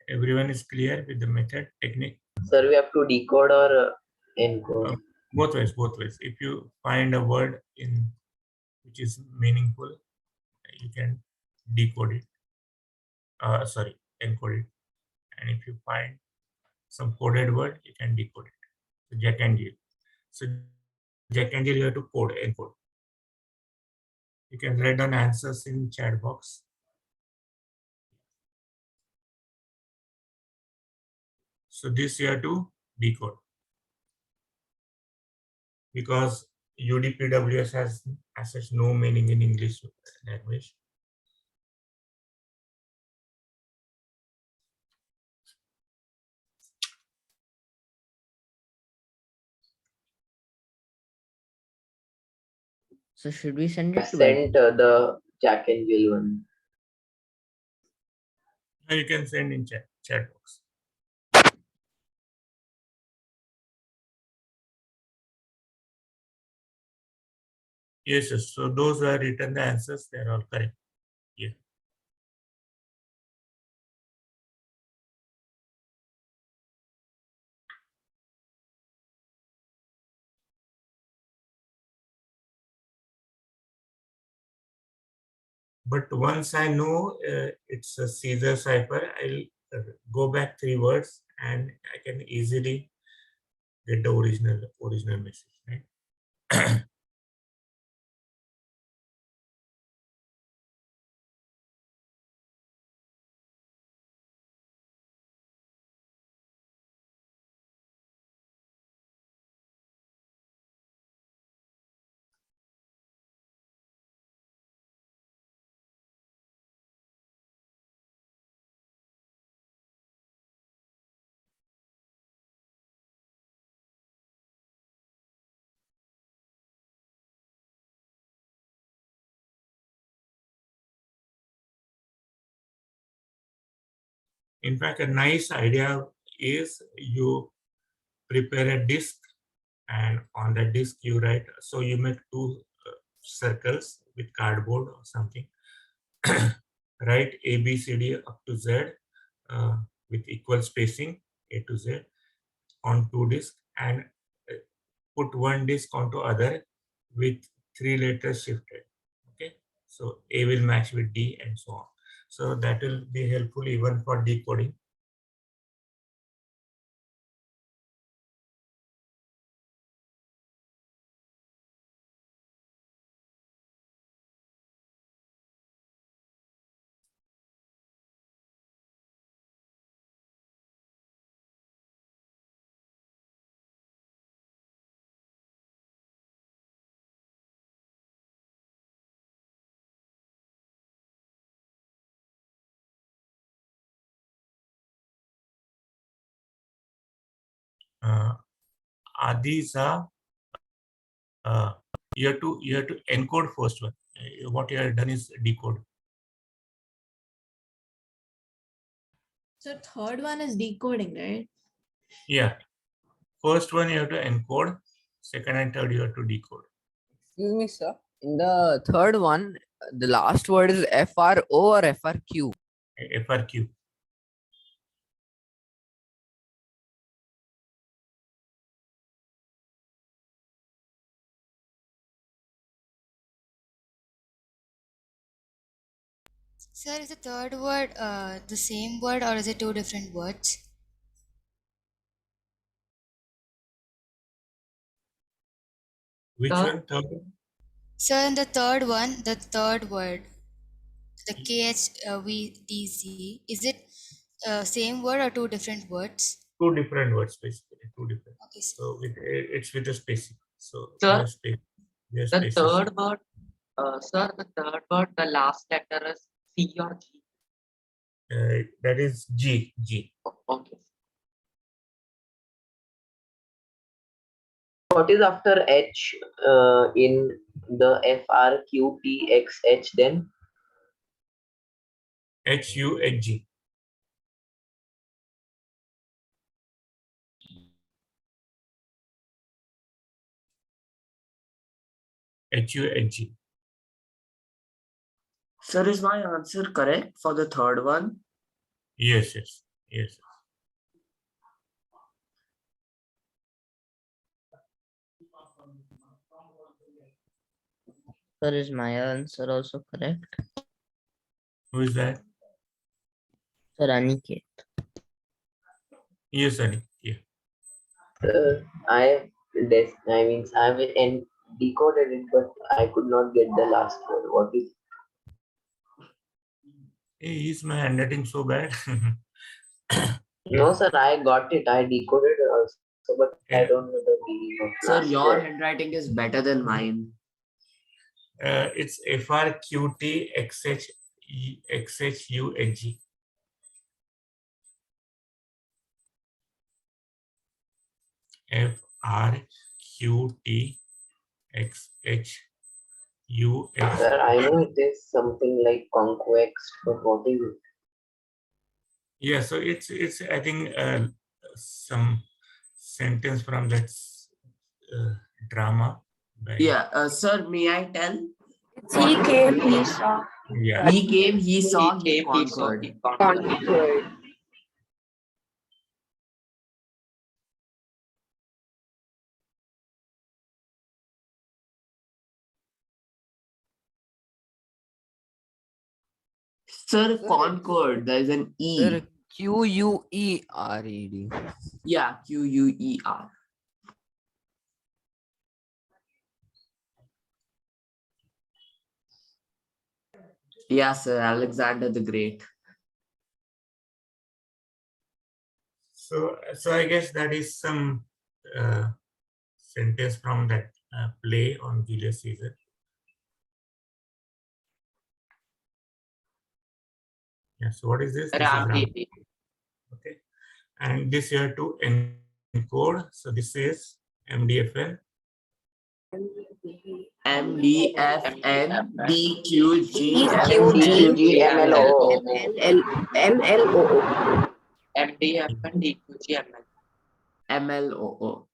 Everyone is clear with the method technique? Sir, we have to decode or encode? Both ways, both ways. If you find a word in which is meaningful, you can decode it. Encode it. And if you find some coded word, you can decode it. So Jack and Jill. So Jack and Jill, you have to code, encode. You can write down answers in chat box. So this you have to decode because UDPWS has as such no meaning in English language. So should we send I it to sent the Jack and Jill one. You can send in chat box. Yes, yes. So those who have written the answers, they are all correct. Yeah. But once I know it's a Caesar cipher, I'll go back 3 words and I can easily get the original message, right? In fact, a nice idea is you prepare a disk and on the disk you write, so you make 2 circles with cardboard or something, write A, B, C, D up to Z with equal spacing A to Z on 2 disks and put 1 disk onto other with 3 letters shifted. Okay, so A will match with D and so on. So that will be helpful even for decoding. These are you have to encode first one. What you have done is decode. So third one is decoding, right? Yeah, first one you have to encode, second and third you have to decode. Excuse me, sir. In the third one, the last word is FRO or FRQ? FRQ. Sir, is the third word the same word or is it 2 different words? Which one? Third? Sir, in the third one, the third word, the KHVDZ, is it same word or 2 different words? 2 different words, basically. 2 different. Okay, sir. So it's with a spacing. So Sir, we have the spaces. third word, sir, the third word, the last letter is C or G. That is G. Okay. What is after H in the FRQTXH then? HUHG. HUHG. Sir, is my answer correct for the third one? Yes. Sir, is my answer also correct? Who is that? Sir, Aniket. Yes, Ani. Yeah. I have decoded it, but I could not get the last word. What is? Hey, is my handwriting so bad? No, sir, I got it. I decoded it also, but I don't know the meaning of Sir, last your word. handwriting is better than mine. It's FRQTXHUHG. FRQTXHUHG. Sir, I know it is something like conquest, but what is it? Yeah, so it's I think some sentence from that drama. Yeah, sir, may I tell? He came, he saw. Yeah. He came, he saw, he conquered. Conquered. Sir, conquered. There is an E. Sir, Quered. Yeah, Queer. Yeah, sir, Alexander the Great. So I guess that is some sentence from that play on Julius Caesar. Yeah. So what is this? This is Ram. Okay. And this you have to encode. So this is MDFN. MDFN MLO. MLOO. MDFN MLOO.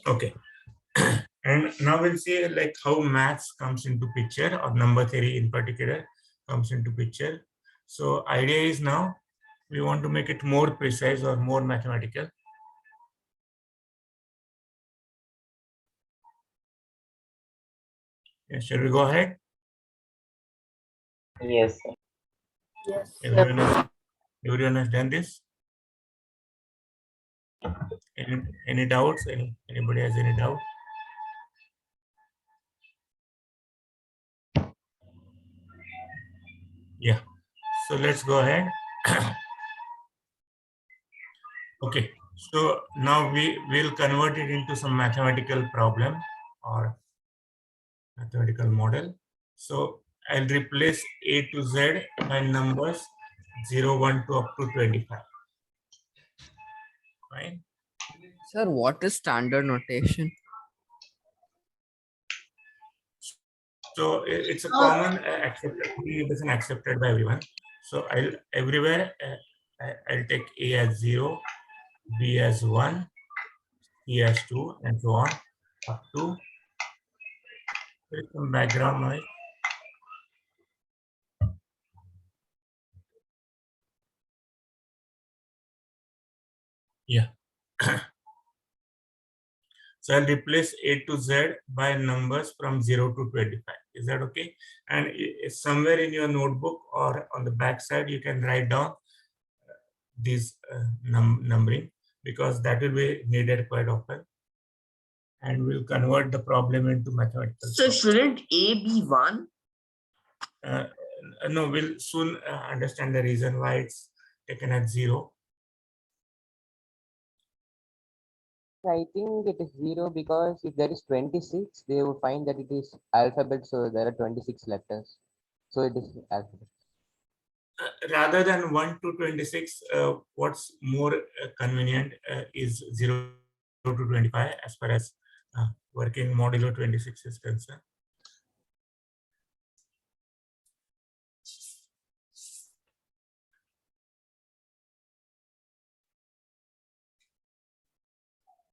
Okay. And now we'll see like how maths comes into picture, or number theory in particular comes into picture. So idea is now we want to make it more precise or more mathematical. Yeah, shall we go ahead? Yes, sir. Yes, Everyone has done this? Any doubts? Anybody has any doubt? Yeah. So let's go ahead. Okay. So now we will convert it into some mathematical problem or mathematical model. So I'll replace A to Z by numbers 0, 1 to up to 25. Fine. Sir, what is standard notation? So it's a common accepted. It isn't accepted by everyone. So I'll everywhere I'll take A as 0, B as 1, C as 2, and so on up to. There is some background noise. Yeah. So I'll replace A to Z by numbers from 0 to 25. Is that okay? And somewhere in your notebook or on the back side, you can write down these numbering, because that will be needed quite often. And we'll convert the problem into mathematical. So shouldn't A be 1? No, we'll soon understand the reason why it's taken at 0. I think it is 0 because if there is 26, they would find that it is alphabet, so there are 26 letters. So it is alphabet. Rather than 1 to 26, what's more convenient is 0 to 25 as far as working modulo 26 is concerned.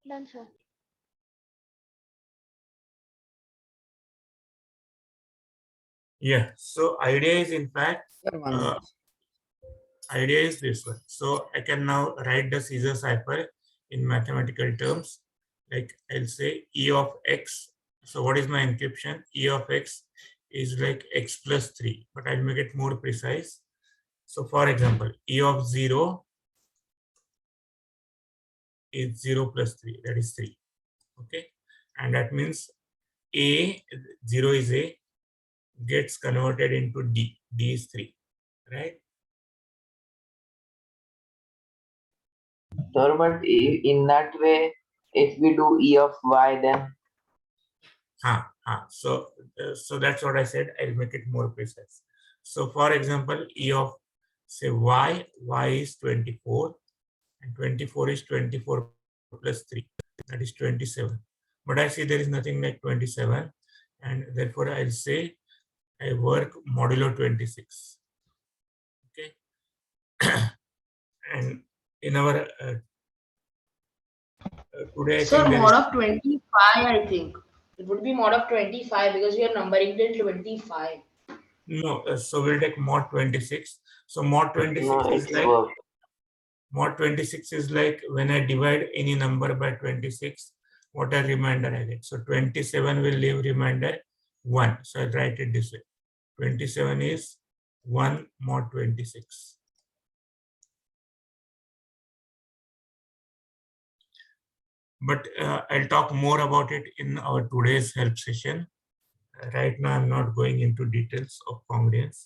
Done, sir. Yeah, so idea is in fact, idea is this one. So I can now write the Caesar cipher in mathematical terms. Like I'll say E of X. So what is my encryption? E of X is like X plus 3, but I'll make it more precise. So for example, E of 0 is 0 plus 3, that is 3. Okay. And that means A, 0 is A, gets converted into D. D is 3, right? Sir, but in that way, if we do E of Y, then So that's what I said. I'll make it more precise. So for example, E of say y is 24, and 24 is 24 plus 3, that is 27. But I see there is nothing like 27, and therefore I'll say I work modulo 26. Okay. And in our today, I Sir, think there mod is of 25, I think. It would be mod of 25 because we are numbering till 25. no. So we'll take mod 26. So mod 26 no, is it's like work. mod 26 is like when I divide any number by 26, what a remainder I get. So 27 will leave remainder 1. So I'll write it this way. 27 is 1 mod 26. But I'll talk more about it in our today's help session. Right now, I'm not going into details of congruence.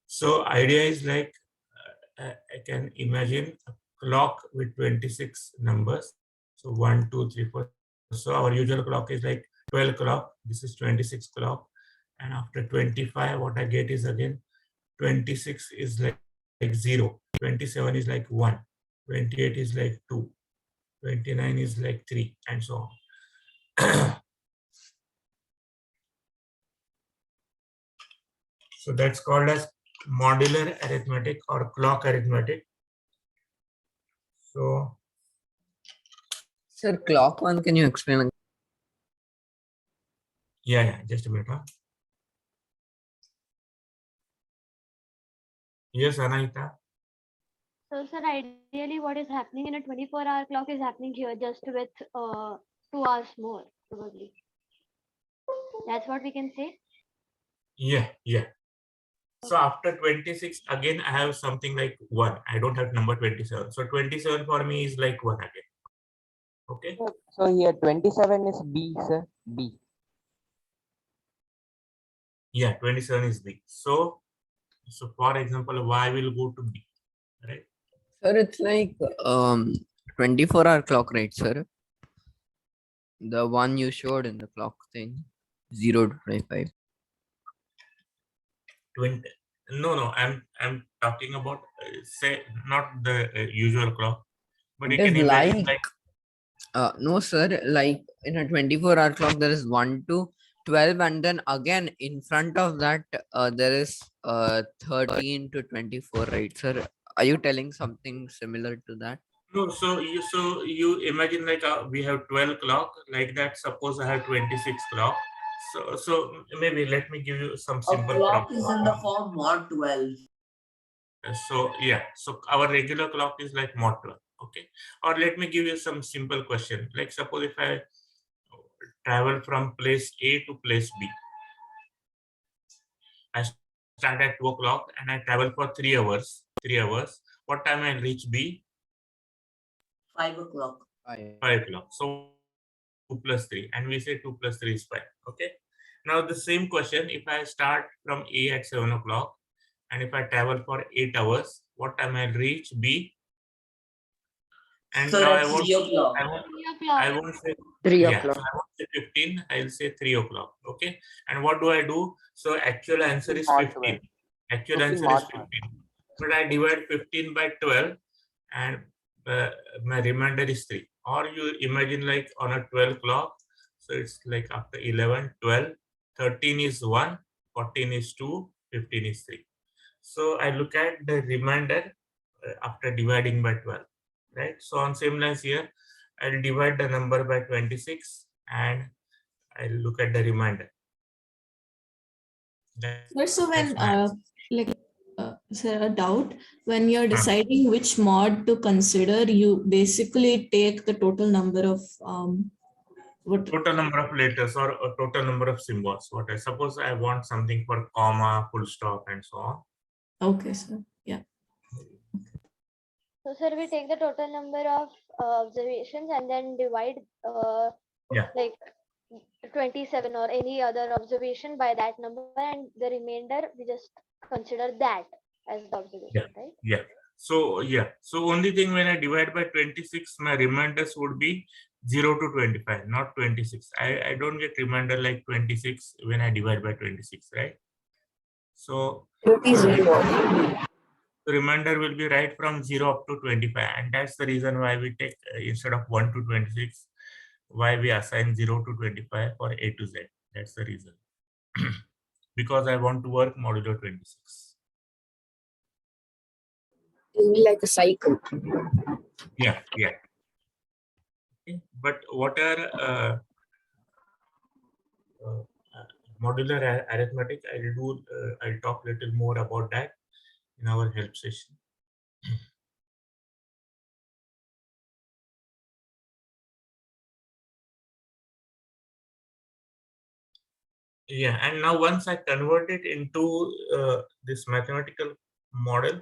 So idea is like I can imagine a clock with 26 numbers. So 1, 2, 3, 4. So our usual clock is like 12 clock. This is 26 clock. And after 25, what I get is again 26 is like 0. 27 is like 1. 28 is like 2. 29 is like 3, and so on. So that's called as modular arithmetic or clock arithmetic. So, Sir, clock one, can you explain? yeah, just a minute. Yes, Anahita. So, sir, ideally, what is happening in a 24-hour clock is happening here just with 2 hours more, probably. That's what we can say. Yeah. So after 26, again, I have something like 1. I don't have number 27. So 27 for me is like 1 again. Okay. So here 27 is B, sir. B. Yeah, 27 is B. So for example, Y will go to B, right? Sir, it's like 24-hour clock, right, sir? The one you showed in the clock thing, 0 to 25. 20. No, I'm talking about say not the usual clock, but It you is can imagine like no, sir. Like in a 24-hour clock, there is 1 to 12, and then again in front of that, there is 13 to 24, right, sir? Are you telling something similar to that? no. So you imagine like we have 12 clock like that. Suppose I have 26 clock. So maybe let me give you some A simple clock is in the problem. form mod 12. So yeah, so our regular clock is like mod 12. Okay, or let me give you some simple question. Like suppose if I travel from place A to place B, I start at 2 o'clock and I travel for 3 hours. 3 hours. What time I reach B? 5 o'clock. 5 o'clock. So 2 plus 3, and we say 2 plus 3 is 5. Okay. Now the same question, if I start from A at 7 o'clock and if I travel for 8 hours, what time I reach B? And So now that's 3 o'clock. I won't say 3 yeah, so o'clock. I won't say 15, I'll say 3 o'clock. Okay. And what do I do? So actual answer 15 is mod 15. 12. Actual 15 answer is mod 12. 15. But I divide 15 by 12 and my remainder is 3. Or you imagine like on a 12 clock, so it's like after 11, 12, 13 is 1, 14 is 2, 15 is 3. So I look at the remainder after dividing by 12, right? So on same lines here, I'll divide the number by 26 and I'll look at the remainder. Sir, so when That's my like sir, a doubt, when you're deciding which mod to consider, you basically take the total number of what total number of letters or a total number of symbols. What I suppose I want something for comma, full stop, and so on. okay, sir. Yeah. So, sir, we take the total number of observations and then divide Yeah. like 27 or any other observation by that number, and the remainder we just consider that as the observation, right? Yeah. So only thing when I divide by 26, my remainders would be 0 to 25, not 26. I don't get remainder like 26 when I divide by 26, right? So the remainder will be right from 0 up to 25, and that's the reason why we take instead of 1 to 26, why we assign 0 to 25 for A to Z. That's the reason. Because I want to work modulo 26. It'll be like a cycle. Yeah. Okay. But what are uh, modular arithmetic? I'll talk a little more about that in our help session. Yeah, and now once I convert it into this mathematical model,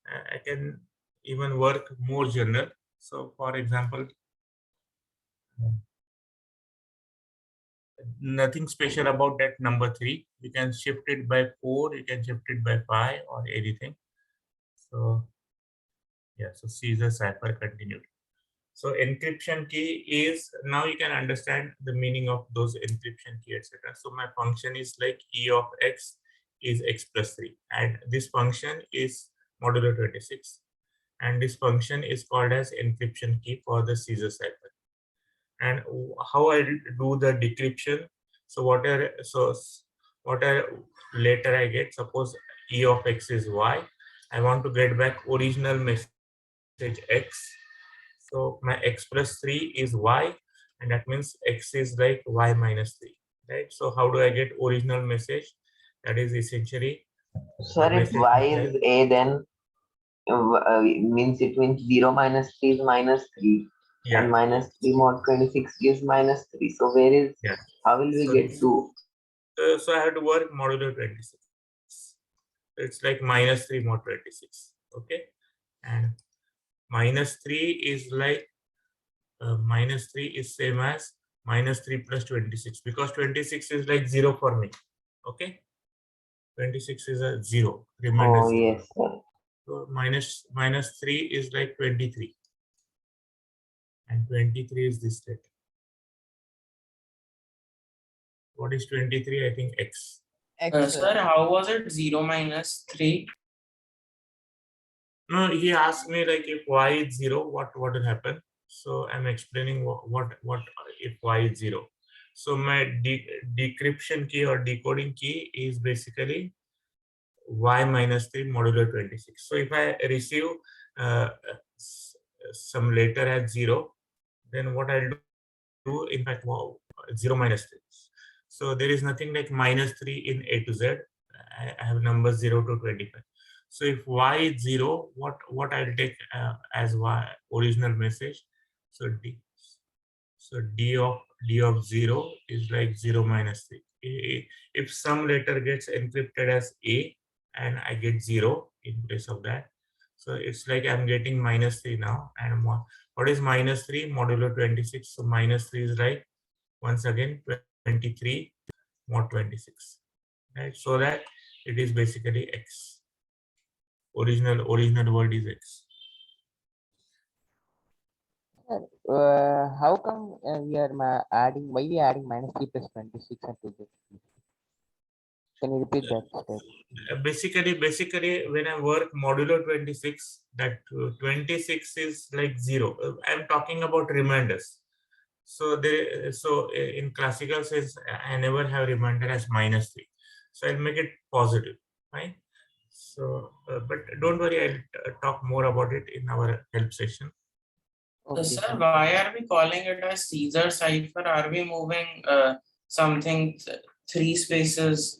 I can even work more general. So for example, nothing special about that number 3. You can shift it by 4, you can shift it by 5 or anything. So yeah, so Caesar cipher continued. So encryption key is, now you can understand the meaning of those encryption key, etc. So my function is like E of x is x plus 3, and this function is modulo 26, and this function is called as encryption key for the Caesar cipher. And how I do the decryption? So whatever later I get, suppose E of x is y, I want to get back original message x. So my x plus 3 is y, and that means x is like y minus 3, right? So how do I get original message? That is essentially Sir, if y is a, then means it means 0 minus 3 is minus 3, and minus 3 mod 26 gives minus 3. So where is, how will we get to? So I have to work modulo 26. It's like minus 3 mod 26, okay? And minus 3 is like minus 3 is same as minus 3 plus 26, because 26 is like 0 for me, okay? 26 is a 0, remainder 0. Yes, sir. So minus 3 is like 23, and 23 is this state. What is 23? I think x. Sir, how was it 0 minus 3? No, he asked me like if y is 0, what will happen? So I'm explaining what if y is 0. So my decryption key or decoding key is basically y minus 3 modulo 26. So if I receive some letter as 0, then what I'll do, in fact, 0 minus 3. So there is nothing like minus 3 in A to Z. I have numbers 0 to 25. So if y is 0, what I'll take as y original message? So d of 0 is like 0 minus 3. If some letter gets encrypted as A and I get 0 in place of that, so it's like I'm getting minus 3 now. And what is minus 3? Modulo 26. So minus 3 is like, once again, 23 mod 26, right? So that it is basically x. Original word is x. How come we are adding? Why we adding minus 3 plus 26 and 2? Can you repeat that step? Basically, when I work modulo 26, that 26 is like 0. I'm talking about reminders. So in classical sense, I never have remainder as minus 3. So I'll make it positive, right? So, but don't worry, I'll talk more about it in our help session. Sir, why are we calling it as Caesar cipher? Are we moving something 3 spaces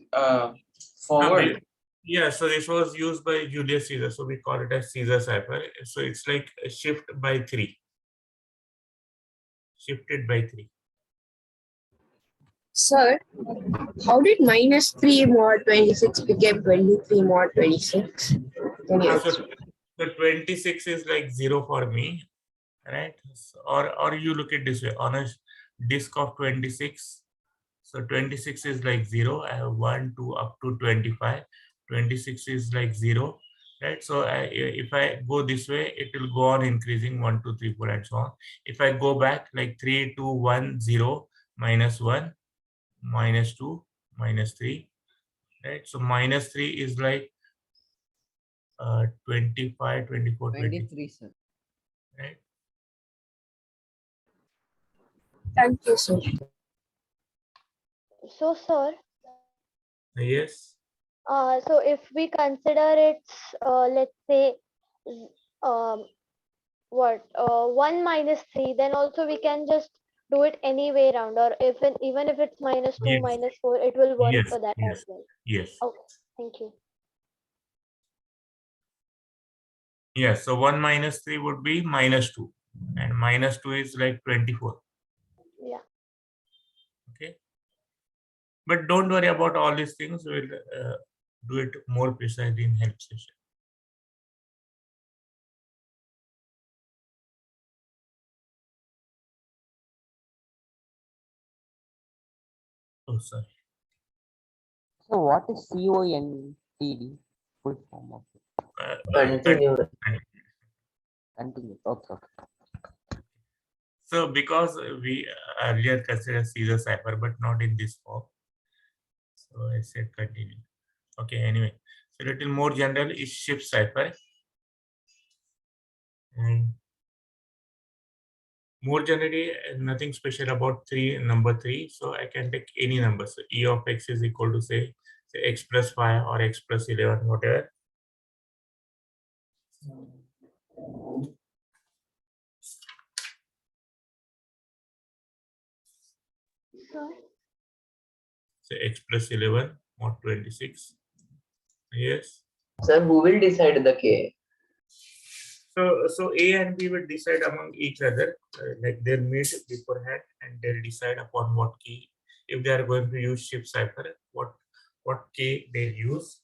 forward? Yeah, so this was used by Julius Caesar, so we call it as Caesar cipher. So it's like a shift by 3. Shifted by 3. Sir, how did minus 3 mod 26 become 23 mod 26? Can you So 26 is like 0 for me, right? Or you look at this way, on a disk of 26. So 26 is like 0. I have 1, 2 up to 25. 26 is like 0, right? So if I go this way, it will go on increasing 1, 2, 3, 4, and so on. If I go back like 3, 2, 1, 0, minus 1, minus 2, minus 3, right? So minus 3 is like 25, 24, 23, sir. right? Thank you, sir. So, sir, Yes. so if we consider it's, let's say, z- um, what 1 minus 3, then also we can just do it any way around, or if even if it's minus 2 Yes. minus 4, it will work Yes. for that Yes. as well. Yes. Okay, thank you. Yes. So 1 minus 3 would be minus 2, and minus 2 is like 24. Yeah. Okay. But don't worry about all these things. We'll do it more precisely in help session. Oh, sorry. So what is CONTD? Full form of it. Continue. Continue. Okay. So because we earlier considered Caesar cipher, but not in this form, so I said continue. Okay. Anyway, so little more general is shift cipher, and more generally nothing special about number 3. So I can take any number. So E of x is equal to say x plus 5 or x plus 11, whatever. So x plus 11 or 26. Yes. Sir, who will decide the K? So A and B will decide among each other, like they'll meet beforehand and they'll decide upon what key, if they are going to use shift cipher, what key they use.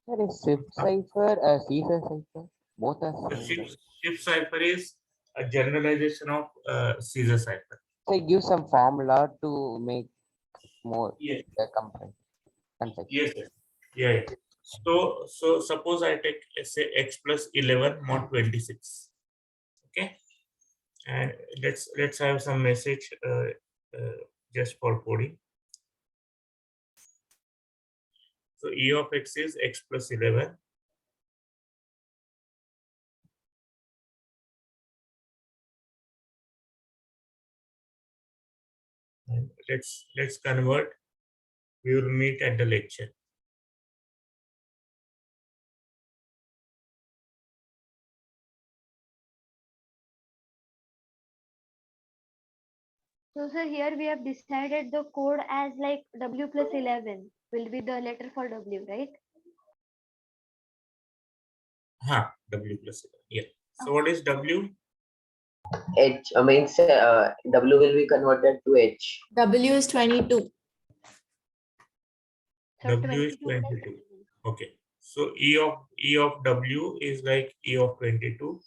There is shift cipher, Caesar cipher. Both are The same. shift cipher is a generalization of Caesar cipher. So it gives some formula to make more Yes. concise. Yes. Yeah. So suppose I take, let's say, x plus 11 mod 26. Okay. And let's have some message just for coding. So E of x is x plus 11. And let's convert. We will meet at the lecture. So, sir, here we have decided the code as like W plus 11 will be the letter for W, right? W plus 11. Yeah. So what is W? H means W will be converted to H. W is 22. So W is 22. Okay. So E of W is like E of 22,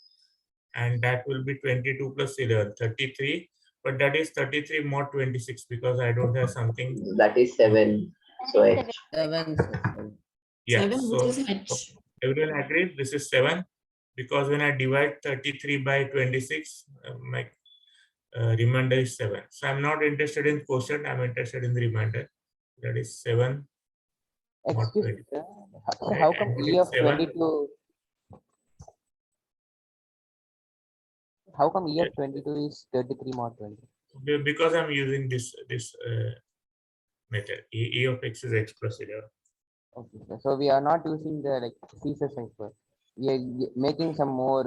and that will be 22 plus 11, 33. But that is 33 mod 26 because I don't have something. That is 7. So H. 7, sir. Yeah. 7, So which is H. everyone agrees this is 7 because when I divide 33 by 26, my remainder is 7. So I'm not interested in quotient. I'm interested in the remainder. That is 7 mod Excuse 20. me, sir. So Right? how come And E it is of 7. 22? How come E Yeah. of 22 is 33 mod 20? Because I'm using this method. E of x is x plus 11. Okay, sir. So we are not using the like Caesar cipher. We are making some more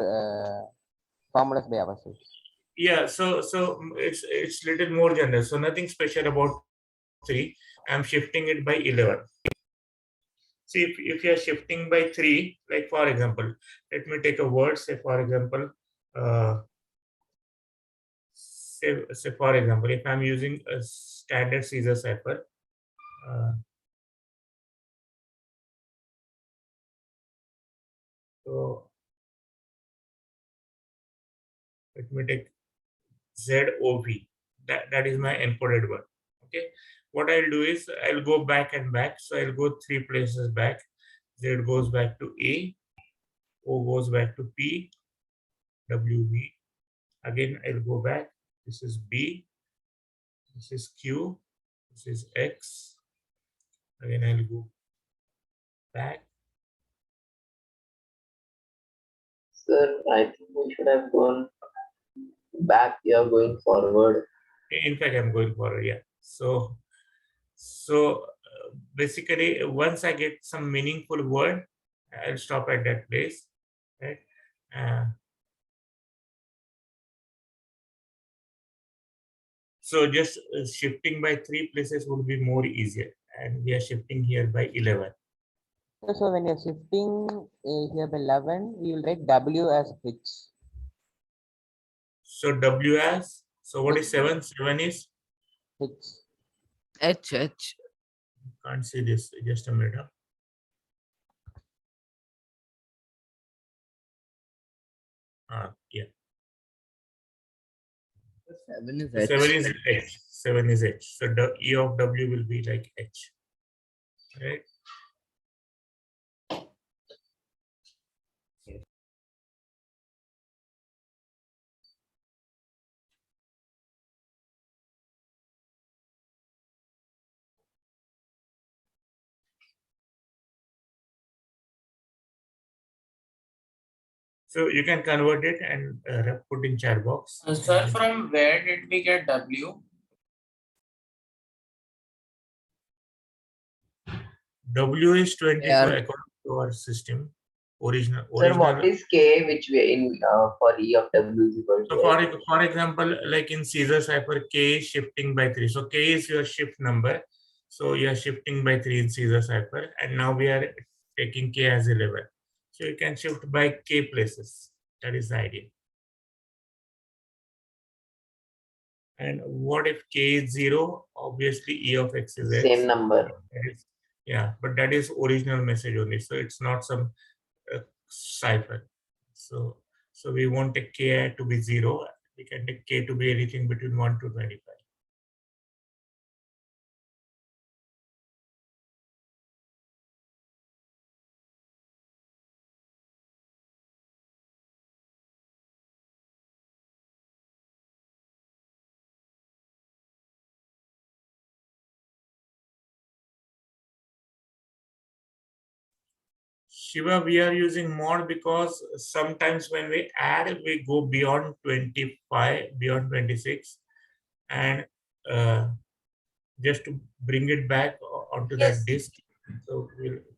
formulas by ourselves. Yeah, so it's little more general. So nothing special about 3. I'm shifting it by 11. See, if you are shifting by 3, like for example, let me take a word. Say for example, say for example, if I'm using a standard Caesar cipher, so let me take ZOV. That is my encoded word. Okay. what I'll do is I'll go back and back. So I'll go 3 places back. Z goes back to A, O goes back to P, W, V. Again, I'll go back. This is B, this is Q, this is X. Again, I'll go back. Sir, I think we should have gone back. You are going forward. In fact, I'm going forward, yeah. So basically, once I get some meaningful word, I'll stop at that place, right? So just shifting by 3 places would be more easier, and we are shifting here by 11. So when you're shifting here by 11, we will write W as H. So W as, so what is 7? 7 is? H. H. Can't see this, just a minute. Yeah. 7 is So H. 7 is H. 7 is H. So the E of W will be like H. Right? So you can convert it and put in chat box. Sir, from where did we get W? W is 22 Yeah. according to our system. Original. Sir, what is K which we in for E of W is equal to? So for example, like in Caesar cipher, K is shifting by 3. So K is your shift number. So you are shifting by 3 in Caesar cipher, and now we are taking K as 11. So you can shift by K places. That is the idea. And what if K is 0? Obviously, E of X is X. Same number. Yeah, but that is original message only. So it's not some cipher. So we won't take K to be 0. We can take K to be anything between 1 to 25. Shiva, we are using mod because sometimes when we add, we go beyond 25, beyond 26, and just to bring it back onto that disk. So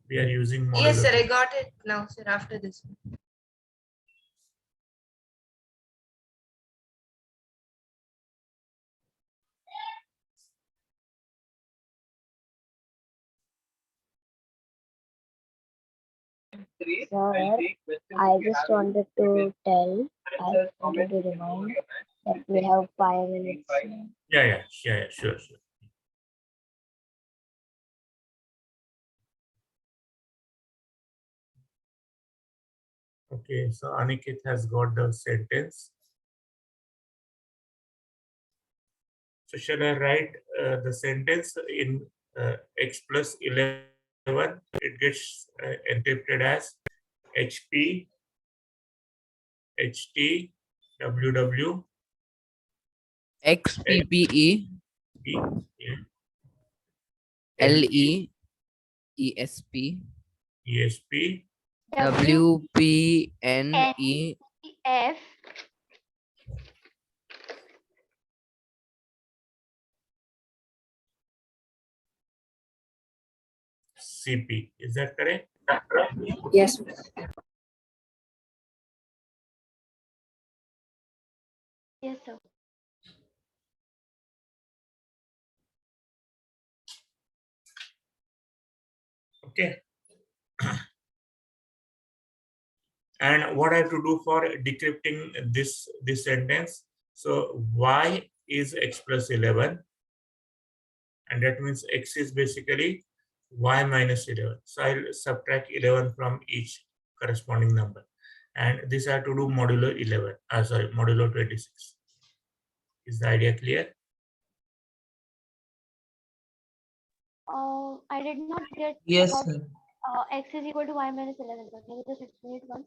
we are using modular. Yes, sir, I got it now, sir, after this. Sir, I just wanted to remind that we have 5 minutes. Yeah, sure. Okay, so Aniket has got the sentence. So shall I write the sentence in X plus 11? It gets encrypted as HP, HT, WW, XPPE, LE, ESP, ESP, WPNE, F, CP. Is that correct? Yes. yes, sir. Okay. And what I have to do for decrypting this sentence? So Y is X plus 11, and that means X is basically Y minus 11. So I'll subtract 11 from each corresponding number, and this I have to do modulo 11. Modulo 26. Is the idea clear? I did not get Yes, about sir. x is equal to y minus 11. Sir. Can you just explain it once?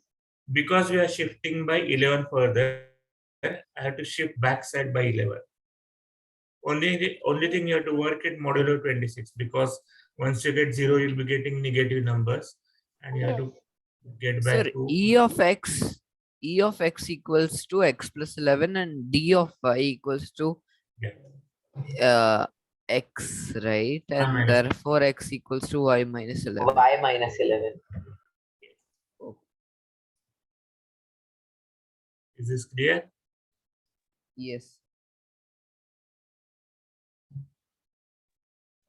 Because we are shifting by 11 further, I have to shift backside by 11. Only thing you have to work it modulo 26, because once you get 0, you'll be getting negative numbers, and you have to get Sir, back to E of x equals to x plus 11 and D of y equals to x, right? And minus therefore x equals to y minus 11. Y minus 11. Is this clear? Yes.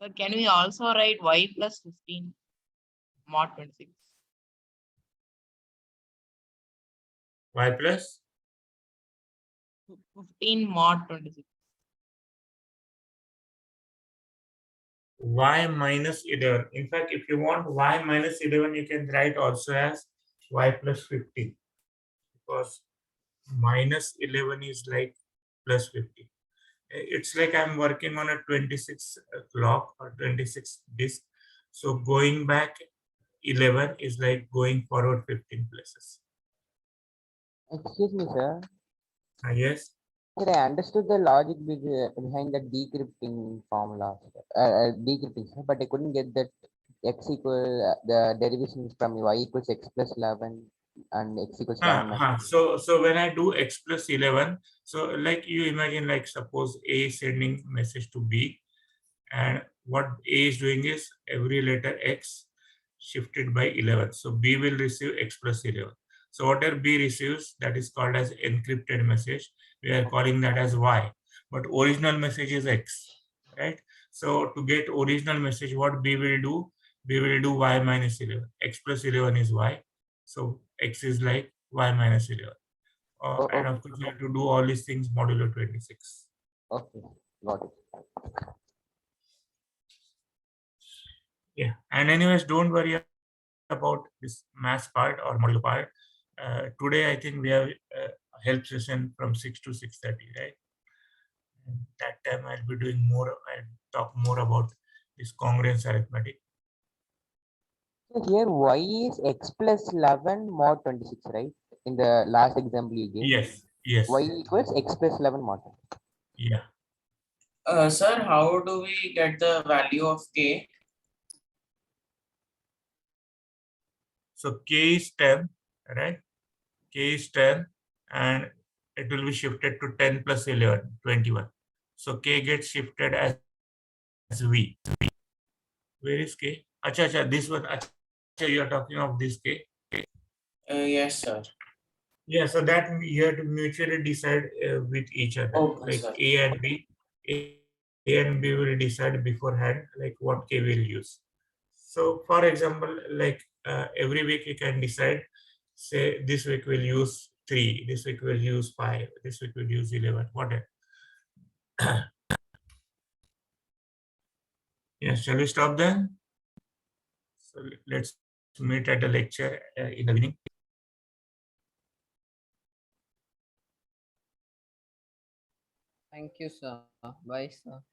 So can we also write y plus 15 mod 26? Y plus 15 mod 26. y minus 11. In fact, if you want y minus 11, you can write also as y plus 15, because minus 11 is like plus 50. It's like I'm working on a 26 clock or 26 disk. So going back 11 is like going forward 15 places. Excuse me, sir. Yes. Sir, I understood the logic behind the decrypting formula, decrypting, sir, but I couldn't get that x equal the derivations from y equals x plus 11 and x equals 11 So when I do x plus 11, so like you imagine, like suppose A is sending message to B, and what A is doing is every letter X shifted by 11. So B will receive X plus 11. So whatever B receives, that is called as encrypted message. We are calling that as Y. But original message is X, right? So to get original message, what B will do? B will do Y minus 11. X plus 11 is Y. So X is like Y minus 11. And of course, you have to do all these things modulo 26. Okay, got it. Yeah, and anyways, don't worry about this math part or module part. Today, I think we have a help session from 6 to 6:30, right? And that time I'll be doing more. I'll talk more about this congruence arithmetic. So here y is x plus 11 mod 26, right? In the last example you gave. Yes. Y equals x plus 11 mod. Yeah. Sir, how do we get the value of k? So K is 10, right? K is 10, and it will be shifted to 10 plus 11, 21. So K gets shifted as V. Where is K? Acha, this one. Acha, you are talking of this K. Yes, sir. Yeah, so that you have to mutually decide with each other. Okay, like sir. A and B. A and B will decide beforehand, like what K will use. So, for example, like every week you can decide, say this week we'll use 3, this week we'll use 5, this week we'll use 11, whatever. Yeah, shall we stop then? So let's meet at the lecture in the evening. Thank you, sir. Bye, sir.